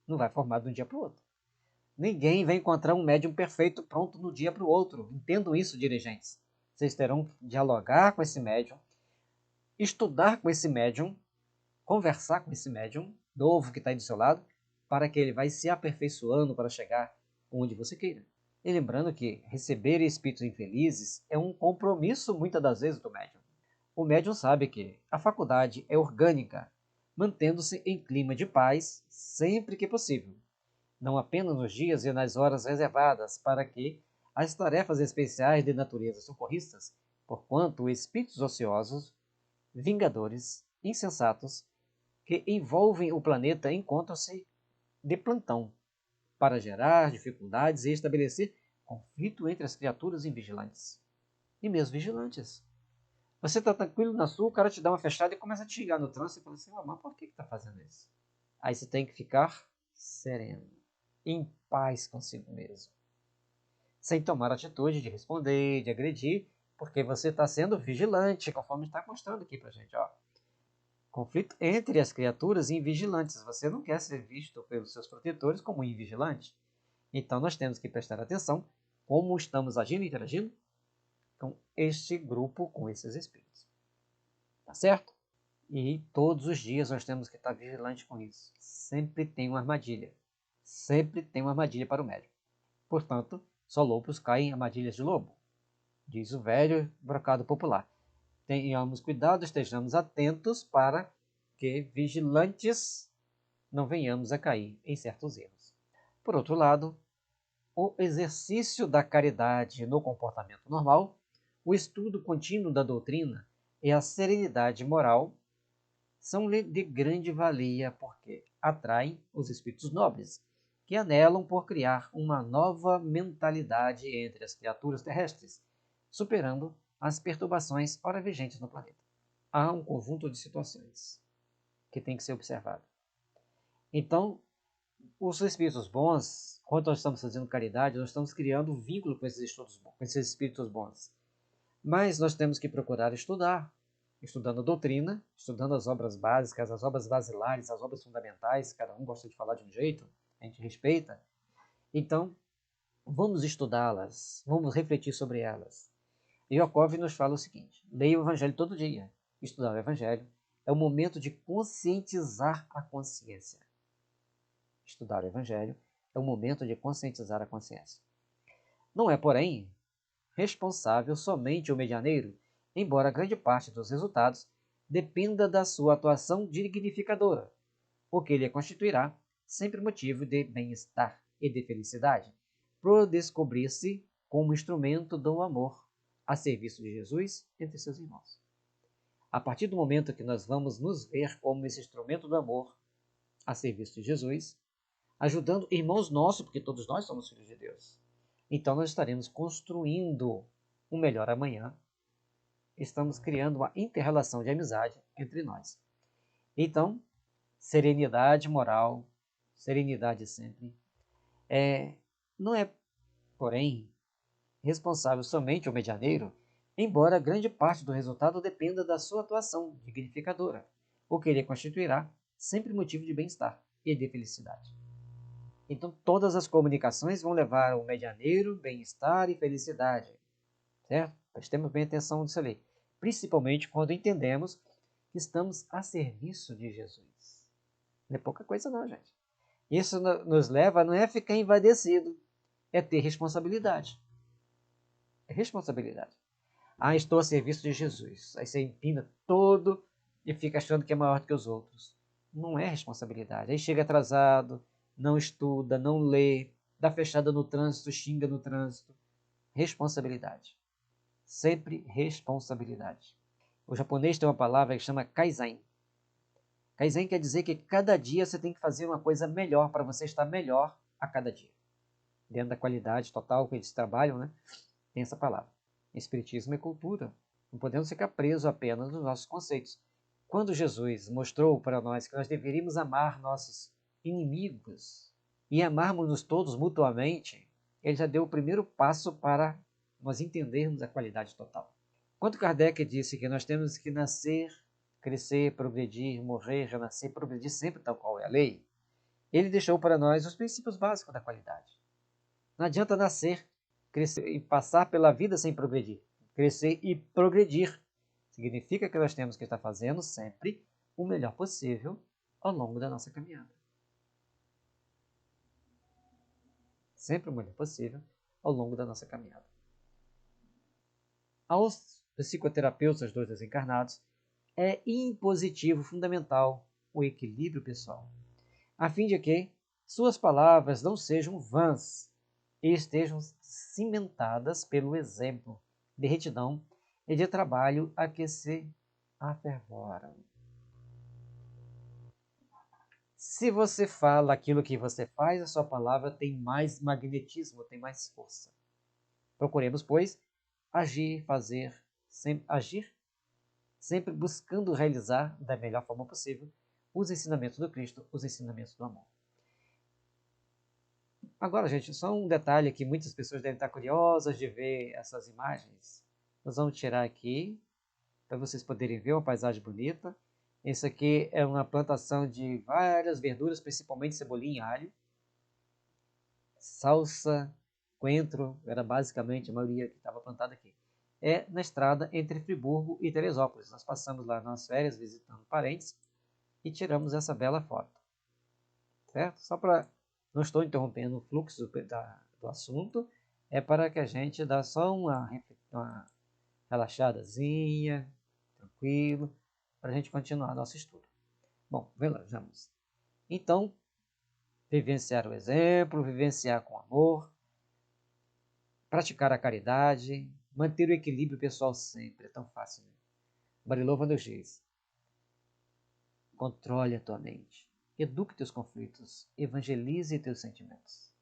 não vai formar de um dia para o outro. Ninguém vai encontrar um médium perfeito pronto do dia para o outro. Entendam isso, dirigentes. Vocês terão que dialogar com esse médium, estudar com esse médium, conversar com esse médium novo que está aí do seu lado, para que ele vai se aperfeiçoando para chegar onde você queira. E lembrando que receber espíritos infelizes é um compromisso muitas das vezes do médium. O médium sabe que a faculdade é orgânica, mantendo-se em clima de paz sempre que possível, não apenas nos dias e nas horas reservadas para que as tarefas especiais de natureza socorristas, porquanto espíritos ociosos, vingadores insensatos que envolvem o planeta encontram-se de plantão para gerar dificuldades e estabelecer conflito entre as criaturas invigilantes. E mesmo vigilantes. Você está tranquilo na sua, o cara te dá uma fechada e começa a te xingar no trânsito e fala assim, mas por que está fazendo isso? Aí você tem que ficar sereno, em paz consigo mesmo. Sem tomar atitude de responder, de agredir, porque você está sendo vigilante, conforme está mostrando aqui para a gente. Ó. Conflito entre as criaturas invigilantes. Você não quer ser visto pelos seus protetores como invigilante. Então nós temos que prestar atenção como estamos agindo e interagindo com este grupo, com esses espíritos. Tá certo? E todos os dias nós temos que estar vigilantes com isso. Sempre tem uma armadilha. Sempre tem uma armadilha para o médium. Portanto, só lobos caem em armadilhas de lobo. Diz o velho brocado popular. Tenhamos cuidado, estejamos atentos para que vigilantes não venhamos a cair em certos erros. Por outro lado, o exercício da caridade no comportamento normal, o estudo contínuo da doutrina e a serenidade moral são de grande valia porque atraem os espíritos nobres, que anelam por criar uma nova mentalidade entre as criaturas terrestres, superando as perturbações ora vigentes no planeta. Há um conjunto de situações que tem que ser observado. Então, os espíritos bons, quando nós estamos fazendo caridade, nós estamos criando um vínculo com esses estudos bons, com esses espíritos bons. Mas nós temos que procurar estudar, estudando a doutrina, estudando as obras básicas, as obras basilares, as obras fundamentais, cada um gosta de falar de um jeito, a gente respeita. Então, vamos estudá-las, vamos refletir sobre elas. Iokov nos fala o seguinte, leia o Evangelho todo dia. Estudar o Evangelho é o momento de conscientizar a consciência. Estudar o Evangelho é o momento de conscientizar a consciência. Não é, porém, responsável somente o medianeiro, embora grande parte dos resultados dependa da sua atuação dignificadora, o que lhe constituirá sempre motivo de bem-estar e de felicidade, por descobrir-se como instrumento do amor a serviço de Jesus entre seus irmãos. A partir do momento que nós vamos nos ver como esse instrumento do amor a serviço de Jesus, ajudando irmãos nossos, porque todos nós somos filhos de Deus, então nós estaremos construindo um melhor amanhã. Estamos criando uma inter-relação de amizade entre nós. Então, serenidade moral, serenidade sempre, não é, porém, responsável somente o medianeiro, embora grande parte do resultado dependa da sua atuação dignificadora, o que lhe constituirá sempre motivo de bem-estar e de felicidade. Então, todas as comunicações vão levar ao medianeiro bem-estar e felicidade, certo? Prestemos bem atenção nisso ali. Principalmente quando entendemos que estamos a serviço de Jesus. Não é pouca coisa não, gente. Isso nos leva, não é ficar envaidecido, é ter responsabilidade. É responsabilidade. Ah, estou a serviço de Jesus. Aí você empina todo e fica achando que é maior do que os outros. Não é responsabilidade. Aí chega atrasado, não estuda, não lê, dá fechada no trânsito, xinga no trânsito. Responsabilidade. Sempre responsabilidade. O japonês tem uma palavra que chama kaizen. Kaizen quer dizer que cada dia você tem que fazer uma coisa melhor para você estar melhor a cada dia. Dentro da qualidade total que eles trabalham, né? Tem essa palavra. Espiritismo é cultura. Não podemos ficar presos apenas nos nossos conceitos. Quando Jesus mostrou para nós que nós deveríamos amar nossos inimigos e amarmos-nos todos mutuamente, ele já deu o primeiro passo para nós entendermos a qualidade total. Quando Kardec disse que nós temos que nascer, crescer, progredir, morrer, renascer, progredir sempre tal qual é a lei, ele deixou para nós os princípios básicos da qualidade. Não adianta nascer, crescer e passar pela vida sem progredir. Crescer e progredir significa que nós temos que estar fazendo sempre o melhor possível ao longo da nossa caminhada. Sempre o melhor possível ao longo da nossa caminhada. Aos psicoterapeutas dos desencarnados, é impositivo fundamental o equilíbrio pessoal, a fim de que suas palavras não sejam vãs e estejam cimentadas pelo exemplo de retidão e de trabalho a que se afervoram. Se você fala aquilo que você faz, a sua palavra tem mais magnetismo, tem mais força. Procuremos, pois, agir sempre buscando realizar da melhor forma possível os ensinamentos do Cristo, os ensinamentos do amor. Agora, gente, só um detalhe que muitas pessoas devem estar curiosas de ver essas imagens. Nós vamos tirar aqui, para vocês poderem ver uma paisagem bonita. Isso aqui é uma plantação de várias verduras, principalmente cebolinha e alho. Salsa, coentro, era basicamente a maioria que estava plantada aqui. É na estrada entre Friburgo e Teresópolis. Nós passamos lá nas férias visitando parentes e tiramos essa bela foto. Certo? Só para... Não estou interrompendo o fluxo do assunto, é para que a gente dê só uma relaxadazinha, tranquilo, para a gente continuar nosso estudo. Bom, vamos. Então, vivenciar o exemplo, vivenciar com amor, praticar a caridade, manter o equilíbrio pessoal sempre. É tão fácil, né? Barilova nos diz: controle a tua mente, eduque teus conflitos, evangelize teus sentimentos.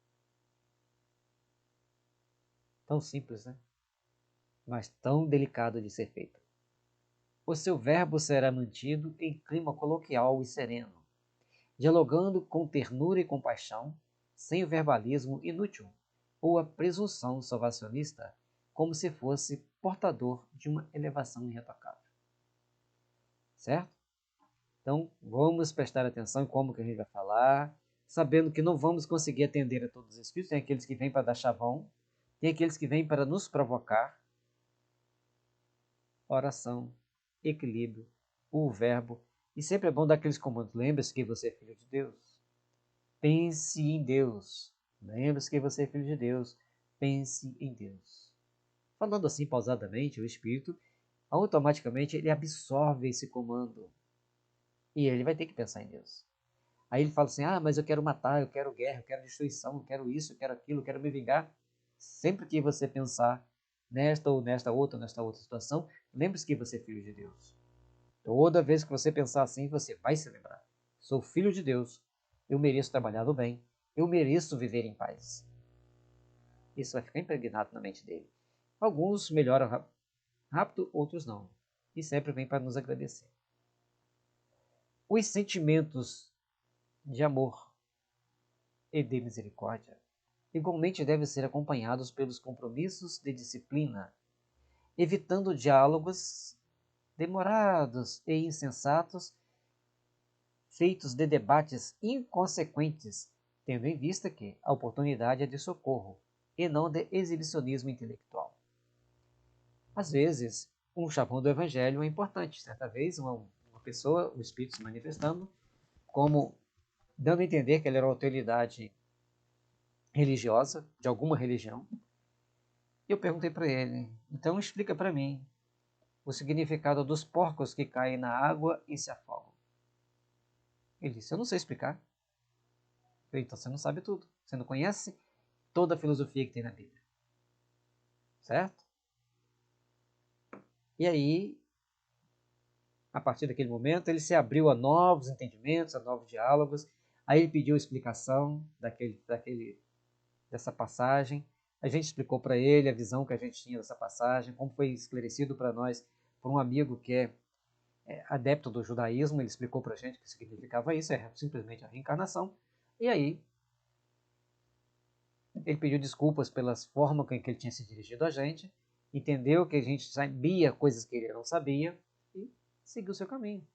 Tão simples, né? Mas tão delicado de ser feito. O seu verbo será mantido em clima coloquial e sereno, dialogando com ternura e compaixão, sem o verbalismo inútil ou a presunção salvacionista, como se fosse portador de uma elevação irretocável. Certo? Então, vamos prestar atenção em como que a gente vai falar, sabendo que não vamos conseguir atender a todos os espíritos. Tem aqueles que vêm para dar chavão, tem aqueles que vêm para nos provocar. Oração, equilíbrio, o verbo. E sempre é bom dar aqueles comandos. Lembre-se que você é filho de Deus. Pense em Deus. Lembre-se que você é filho de Deus. Pense em Deus. Falando assim pausadamente, o espírito, automaticamente ele absorve esse comando. E ele vai ter que pensar em Deus. Aí ele fala assim, mas eu quero matar, eu quero guerra, eu quero destruição, eu quero isso, eu quero aquilo, eu quero me vingar. Sempre que você pensar nesta outra situação, lembre-se que você é filho de Deus. Toda vez que você pensar assim, você vai se lembrar. Sou filho de Deus, eu mereço trabalhar no bem, eu mereço viver em paz. Isso vai ficar impregnado na mente dele. Alguns melhoram rápido, outros não. E sempre vem para nos agradecer. Os sentimentos de amor e de misericórdia igualmente devem ser acompanhados pelos compromissos de disciplina, evitando diálogos demorados e insensatos, feitos de debates inconsequentes, tendo em vista que a oportunidade é de socorro e não de exibicionismo intelectual. Às vezes, um chavão do evangelho é importante. Certa vez, uma pessoa, o Espírito se manifestando, como dando a entender que ele era uma autoridade religiosa, de alguma religião. E eu perguntei para ele, então explica para mim o significado dos porcos que caem na água e se afogam. Ele disse, eu não sei explicar. Eu falei, então você não sabe tudo. Você não conhece toda a filosofia que tem na Bíblia. Certo? E aí, a partir daquele momento, ele se abriu a novos entendimentos, a novos diálogos. Aí ele pediu explicação dessa passagem. A gente explicou para ele a visão que a gente tinha dessa passagem, como foi esclarecido para nós por um amigo que é adepto do judaísmo. Ele explicou para a gente o que significava isso, é simplesmente a reencarnação. E aí, ele pediu desculpas pelas formas com que ele tinha se dirigido a gente, entendeu que a gente sabia coisas que ele não sabia e seguiu o seu caminho.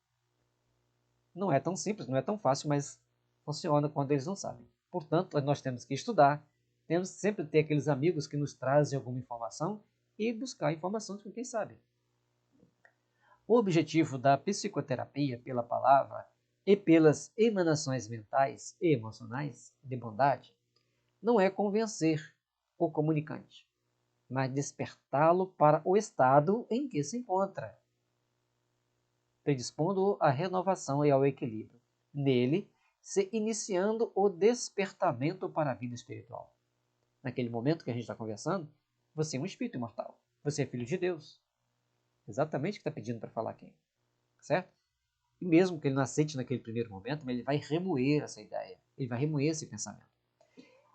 Não é tão simples, não é tão fácil, mas funciona quando eles não sabem. Portanto, nós temos que estudar, temos que sempre ter aqueles amigos que nos trazem alguma informação e buscar informações com quem sabe. O objetivo da psicoterapia pela palavra e pelas emanações mentais e emocionais de bondade não é convencer o comunicante, mas despertá-lo para o estado em que se encontra, predispondo-o à renovação e ao equilíbrio. Nele, se iniciando o despertamento para a vida espiritual. Naquele momento que a gente está conversando, você é um espírito imortal. Você é filho de Deus. Exatamente o que está pedindo para falar aqui. Certo? E mesmo que ele não aceite naquele primeiro momento, mas ele vai remoer essa ideia, ele vai remoer esse pensamento.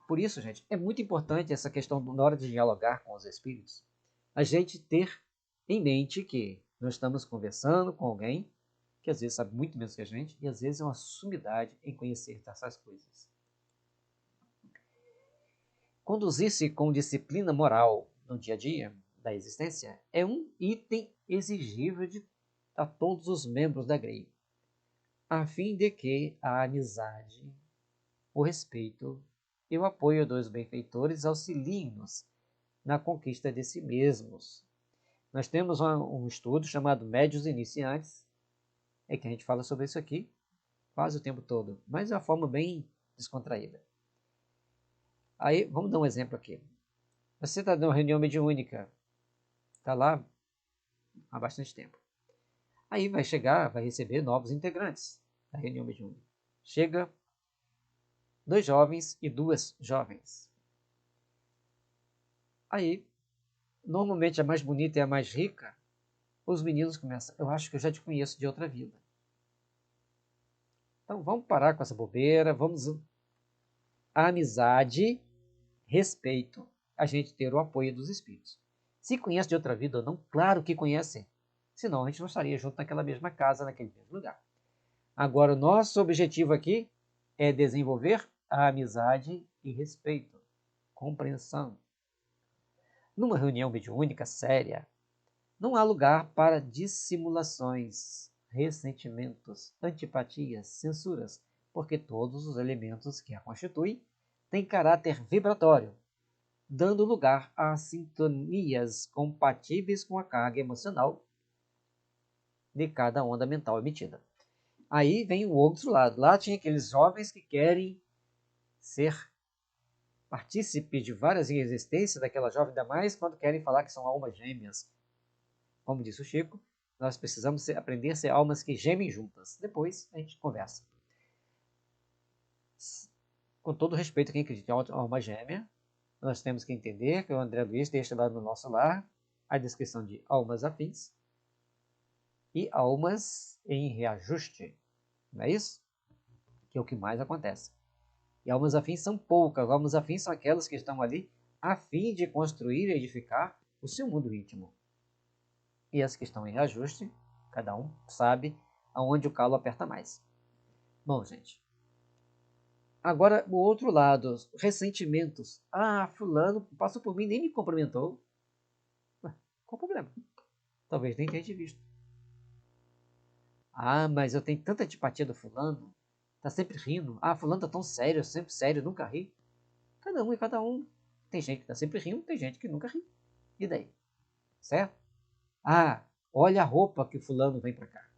Por isso, gente, é muito importante essa questão, na hora de dialogar com os espíritos, a gente ter em mente que nós estamos conversando com alguém que às vezes sabe muito menos que a gente e às vezes é uma sumidade em conhecer essas coisas. Conduzir-se com disciplina moral no dia a dia da existência é um item exigível a todos os membros da grey, a fim de que a amizade, o respeito e o apoio dos benfeitores auxiliem-nos na conquista de si mesmos. Nós temos um estudo chamado Médios Iniciantes, que a gente fala sobre isso aqui quase o tempo todo, mas de uma forma bem descontraída. Aí, vamos dar um exemplo aqui. Você está numa reunião mediúnica, está lá há bastante tempo. Aí vai receber novos integrantes da reunião mediúnica. Chega 2 jovens e 2 jovens. Aí, normalmente a mais bonita e a mais rica, os meninos começam, eu acho que eu já te conheço de outra vida. Então vamos parar com essa bobeira, vamos... A amizade, respeito, a gente ter o apoio dos espíritos. Se conhece de outra vida ou não, claro que conhece. Senão a gente não estaria junto naquela mesma casa, naquele mesmo lugar. Agora, o nosso objetivo aqui é desenvolver a amizade e respeito, compreensão. Numa reunião mediúnica séria, não há lugar para dissimulações, ressentimentos, antipatias, censuras, porque todos os elementos que a constituem têm caráter vibratório, dando lugar a sintonias compatíveis com a carga emocional de cada onda mental emitida. Aí vem o outro lado. Lá tinha aqueles jovens que querem ser partícipe de várias existências daquela jovem, ainda mais quando querem falar que são almas gêmeas. Como disse o Chico, nós precisamos aprender a ser almas que gemem juntas. Depois a gente conversa. Com todo respeito a quem acredita em alma gêmea, nós temos que entender que o André Luiz deixa lá no nosso lar a descrição de almas afins e almas em reajuste. Não é isso? Que é o que mais acontece. E almas afins são poucas. Almas afins são aquelas que estão ali a fim de construir e edificar o seu mundo íntimo. E as que estão em reajuste, cada um sabe aonde o calo aperta mais. Bom, gente. Agora, o outro lado, ressentimentos. Ah, fulano passou por mim e nem me cumprimentou. Ué, qual o problema? Talvez nem tenha te visto. Ah, mas eu tenho tanta antipatia do fulano. Tá sempre rindo. Ah, fulano tá tão sério, sempre sério, nunca ri. Cada um é cada um. Tem gente que tá sempre rindo, tem gente que nunca ri. E daí? Certo? Ah, olha a roupa que o fulano vem para cá.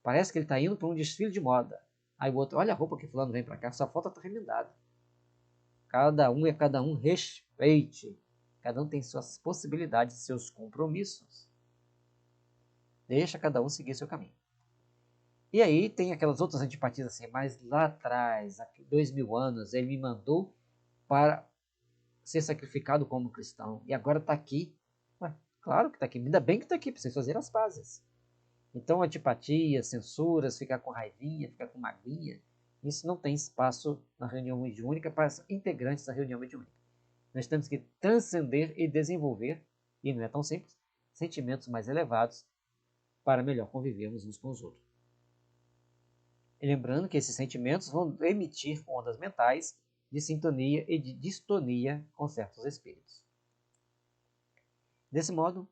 Parece que ele tá indo para um desfile de moda. Aí o outro, olha a roupa que o fulano vem para cá, sua foto tá remendada. Cada um é cada um, respeite. Cada um tem suas possibilidades, seus compromissos. Deixa cada um seguir seu caminho. E aí tem aquelas outras antipatias assim, mas lá atrás, há 2000 anos, ele me mandou para ser sacrificado como cristão. E agora está aqui. Ué, claro que está aqui. Ainda bem que está aqui, para vocês fazerem as pazes. Então, antipatia, censuras, ficar com raivinha, ficar com maguinha, isso não tem espaço na reunião mediúnica para os integrantes da reunião mediúnica. Nós temos que transcender e desenvolver, e não é tão simples, sentimentos mais elevados para melhor convivermos uns com os outros. E lembrando que esses sentimentos vão emitir ondas mentais de sintonia e de distonia com certos espíritos. Desse modo,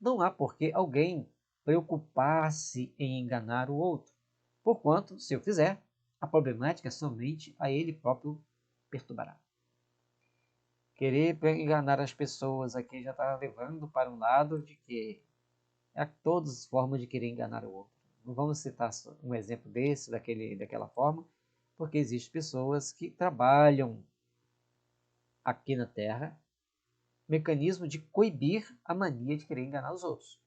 não há por que alguém preocupar-se em enganar o outro, porquanto, se o fizer, a problemática somente a ele próprio perturbará. Querer enganar as pessoas aqui já está levando para um lado de que há todas as formas de querer enganar o outro. Não vamos citar um exemplo desse, daquela forma, porque existem pessoas que trabalham aqui na Terra mecanismo de coibir a mania de querer enganar os outros.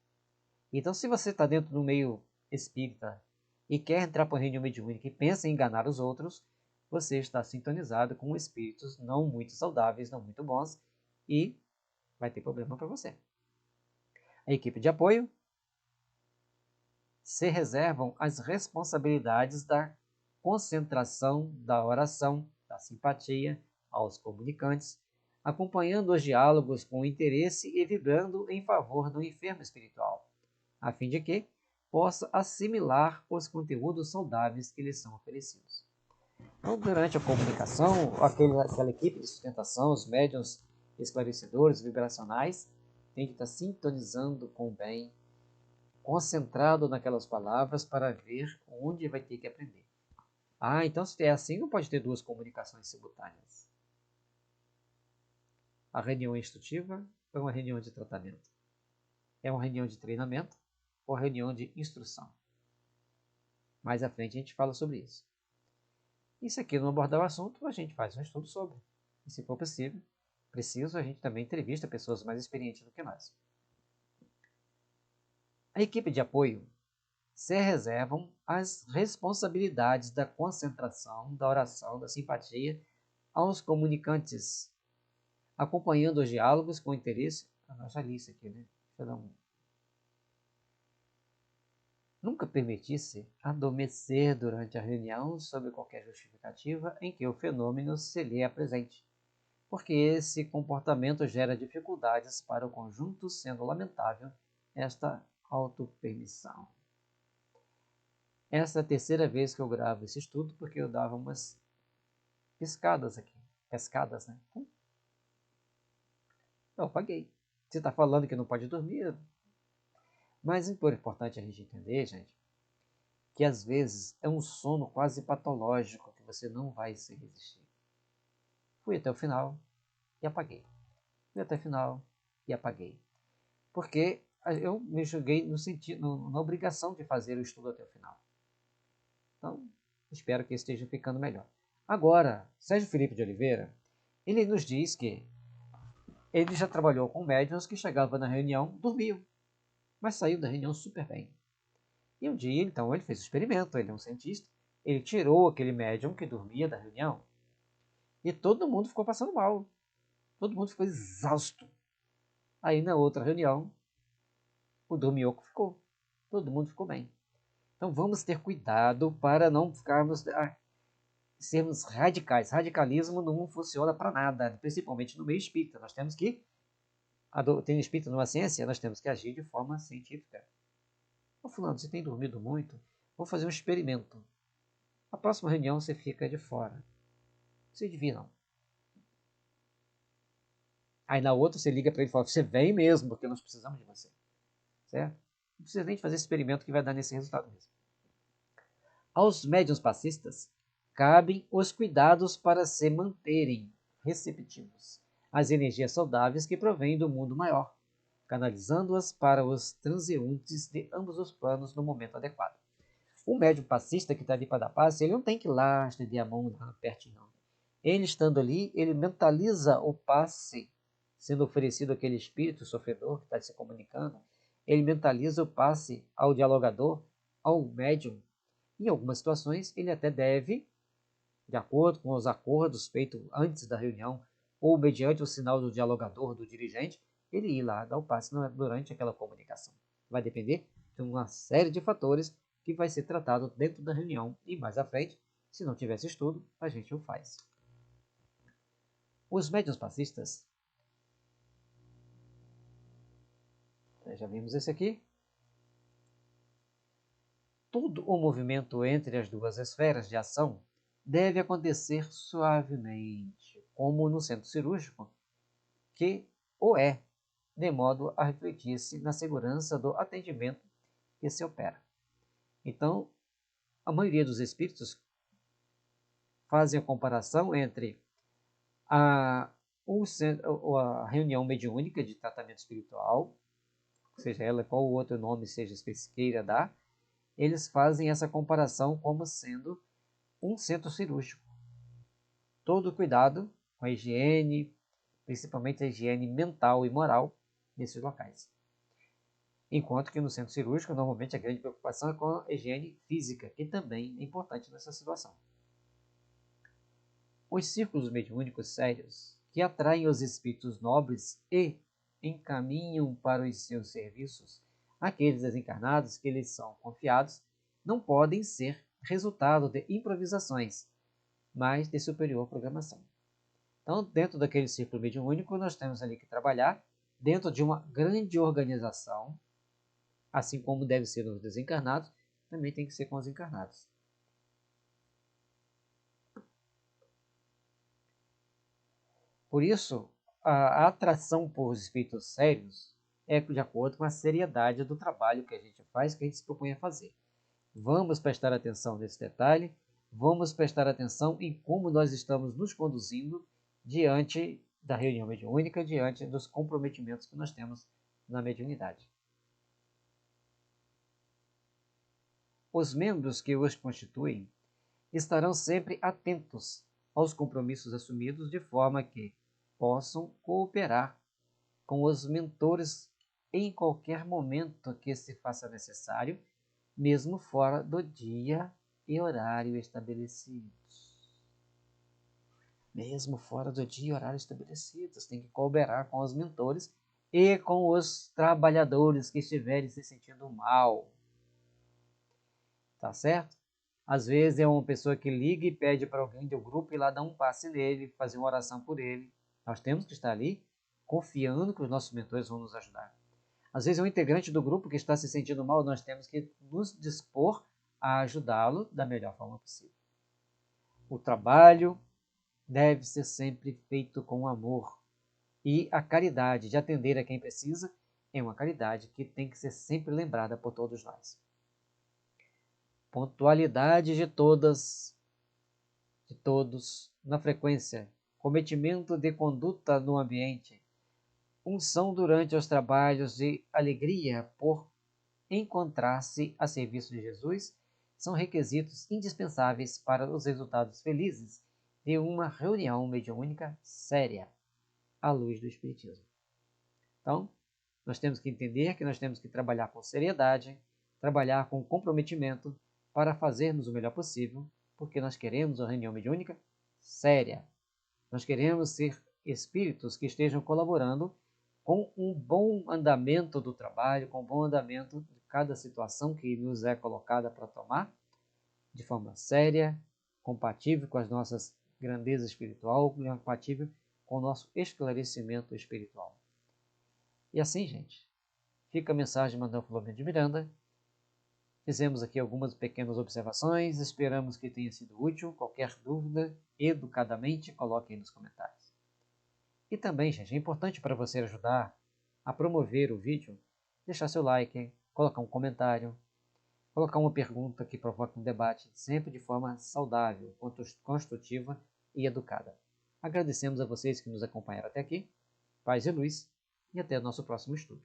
Então, se você está dentro do meio espírita e quer entrar para o reino mediúnico e pensa em enganar os outros, você está sintonizado com espíritos não muito saudáveis, não muito bons, e vai ter problema para você. A equipe de apoio se reservam as responsabilidades da concentração, da oração, da simpatia aos comunicantes, acompanhando os diálogos com interesse e vibrando em favor do enfermo espiritual, a fim de que possa assimilar os conteúdos saudáveis que lhe são oferecidos. Então, durante a comunicação, aquela equipe de sustentação, os médiuns esclarecedores, vibracionais, tem que estar sintonizando com o bem, concentrado naquelas palavras para ver onde vai ter que aprender. Então se é assim, não pode ter duas comunicações simultâneas. A reunião instrutiva é uma reunião de tratamento. É uma reunião de treinamento ou reunião de instrução. Mais à frente a gente fala sobre isso. E se aqui não abordar o assunto, a gente faz um estudo sobre. E se for possível, preciso, a gente também entrevista pessoas mais experientes do que nós. A equipe de apoio se reservam as responsabilidades da concentração, da oração, da simpatia aos comunicantes, acompanhando os diálogos com interesse. Já li isso aqui, né? Deixa eu dar um... Nunca permitisse adormecer durante a reunião sob qualquer justificativa em que o fenômeno se lhe apresente, porque esse comportamento gera dificuldades para o conjunto, sendo lamentável esta autopermissão. Essa é a terceira vez que eu gravo esse estudo, porque eu dava umas pescadas aqui. Pescadas, né? Eu apaguei. Você está falando que não pode dormir. Mas é importante a gente entender, gente, que às vezes é um sono quase patológico que você não vai se resistir. Fui até o final e apaguei. Fui até o final e apaguei. Porque eu me joguei na obrigação de fazer o estudo até o final. Então, espero que esteja ficando melhor. Agora, Sérgio Felipe de Oliveira, ele nos diz que ele já trabalhou com médiuns que chegavam na reunião, dormiam, mas saiu da reunião super bem. E um dia, então, ele fez o experimento, ele é um cientista, ele tirou aquele médium que dormia da reunião e todo mundo ficou passando mal, todo mundo ficou exausto. Aí, na outra reunião, o dormioco ficou, todo mundo ficou bem. Então, vamos ter cuidado para não sermos radicais. Radicalismo não funciona para nada, principalmente no meio espírita. Nós temos que, tem espírita numa ciência, nós temos que agir de forma científica. Fulano, você tem dormido muito? Vou fazer um experimento. A próxima reunião você fica de fora. Você devia não. Aí na outra você liga para ele e fala, você vem mesmo, porque nós precisamos de você. Certo? Não precisa nem de fazer esse experimento que vai dar nesse resultado mesmo. Aos médiuns passistas, cabem os cuidados para se manterem receptivos às energias saudáveis que provêm do mundo maior, canalizando-as para os transeuntes de ambos os planos no momento adequado. O médium passista que está ali para dar passe, ele não tem que ir lá estender a mão lá pertinho, não. Ele estando ali, ele mentaliza o passe sendo oferecido àquele espírito sofredor que está se comunicando. Ele mentaliza o passe ao dialogador, ao médium. Em algumas situações, ele até deve, de acordo com os acordos feitos antes da reunião, ou mediante o sinal do dialogador, do dirigente, ele ir lá dar o passe durante aquela comunicação. Vai depender de uma série de fatores que vai ser tratado dentro da reunião e mais à frente, se não tivesse estudo, a gente o faz. Os médiuns passistas, já vimos esse aqui, todo o movimento entre as duas esferas de ação deve acontecer suavemente, como no centro cirúrgico, que o é, de modo a refletir-se na segurança do atendimento que se opera. Então, a maioria dos espíritos fazem a comparação entre a reunião mediúnica de tratamento espiritual, seja ela qual outro nome seja queira dar, eles fazem essa comparação como sendo um centro cirúrgico. Todo cuidado com a higiene, principalmente a higiene mental e moral nesses locais. Enquanto que no centro cirúrgico, normalmente a grande preocupação é com a higiene física, que também é importante nessa situação. Os círculos mediúnicos sérios, que atraem os espíritos nobres e encaminham para os seus serviços Aqueles desencarnados que lhes são confiados não podem ser resultado de improvisações, mas de superior programação. Então, dentro daquele círculo mediúnico, nós temos ali que trabalhar dentro de uma grande organização, assim como deve ser os desencarnados, também tem que ser com os encarnados. Por isso, a atração por espíritos sérios é de acordo com a seriedade do trabalho que a gente faz, que a gente se propõe a fazer. Vamos prestar atenção nesse detalhe, vamos prestar atenção em como nós estamos nos conduzindo diante da reunião mediúnica, diante dos comprometimentos que nós temos na mediunidade. Os membros que os constituem estarão sempre atentos aos compromissos assumidos de forma que possam cooperar com os mentores em qualquer momento que se faça necessário, mesmo fora do dia e horário estabelecidos. Mesmo fora do dia e horário estabelecidos, tem que cooperar com os mentores e com os trabalhadores que estiverem se sentindo mal. Tá certo? Às vezes é uma pessoa que liga e pede para alguém do grupo ir lá dar um passe nele, fazer uma oração por ele. Nós temos que estar ali confiando que os nossos mentores vão nos ajudar. Às vezes é um integrante do grupo que está se sentindo mal, nós temos que nos dispor a ajudá-lo da melhor forma possível. O trabalho deve ser sempre feito com amor. E a caridade de atender a quem precisa é uma caridade que tem que ser sempre lembrada por todos nós. Pontualidade de todos na frequência, cometimento de conduta no ambiente, unção durante os trabalhos de alegria por encontrar-se a serviço de Jesus, são requisitos indispensáveis para os resultados felizes de uma reunião mediúnica séria, à luz do Espiritismo. Então, nós temos que entender que nós temos que trabalhar com seriedade, trabalhar com comprometimento, para fazermos o melhor possível, porque nós queremos uma reunião mediúnica séria. Nós queremos ser espíritos que estejam colaborando com um bom andamento do trabalho, com um bom andamento de cada situação que nos é colocada para tomar, de forma séria, compatível com as nossas grandezas espiritual, compatível com o nosso esclarecimento espiritual. E assim, gente, fica a mensagem de Manuel Filomeno de Miranda. Fizemos aqui algumas pequenas observações, esperamos que tenha sido útil. Qualquer dúvida, educadamente, coloque aí nos comentários. E também, gente, é importante para você ajudar a promover o vídeo, deixar seu like, colocar um comentário, colocar uma pergunta que provoque um debate, sempre de forma saudável, construtiva e educada. Agradecemos a vocês que nos acompanharam até aqui. Paz e luz, e até o nosso próximo estudo.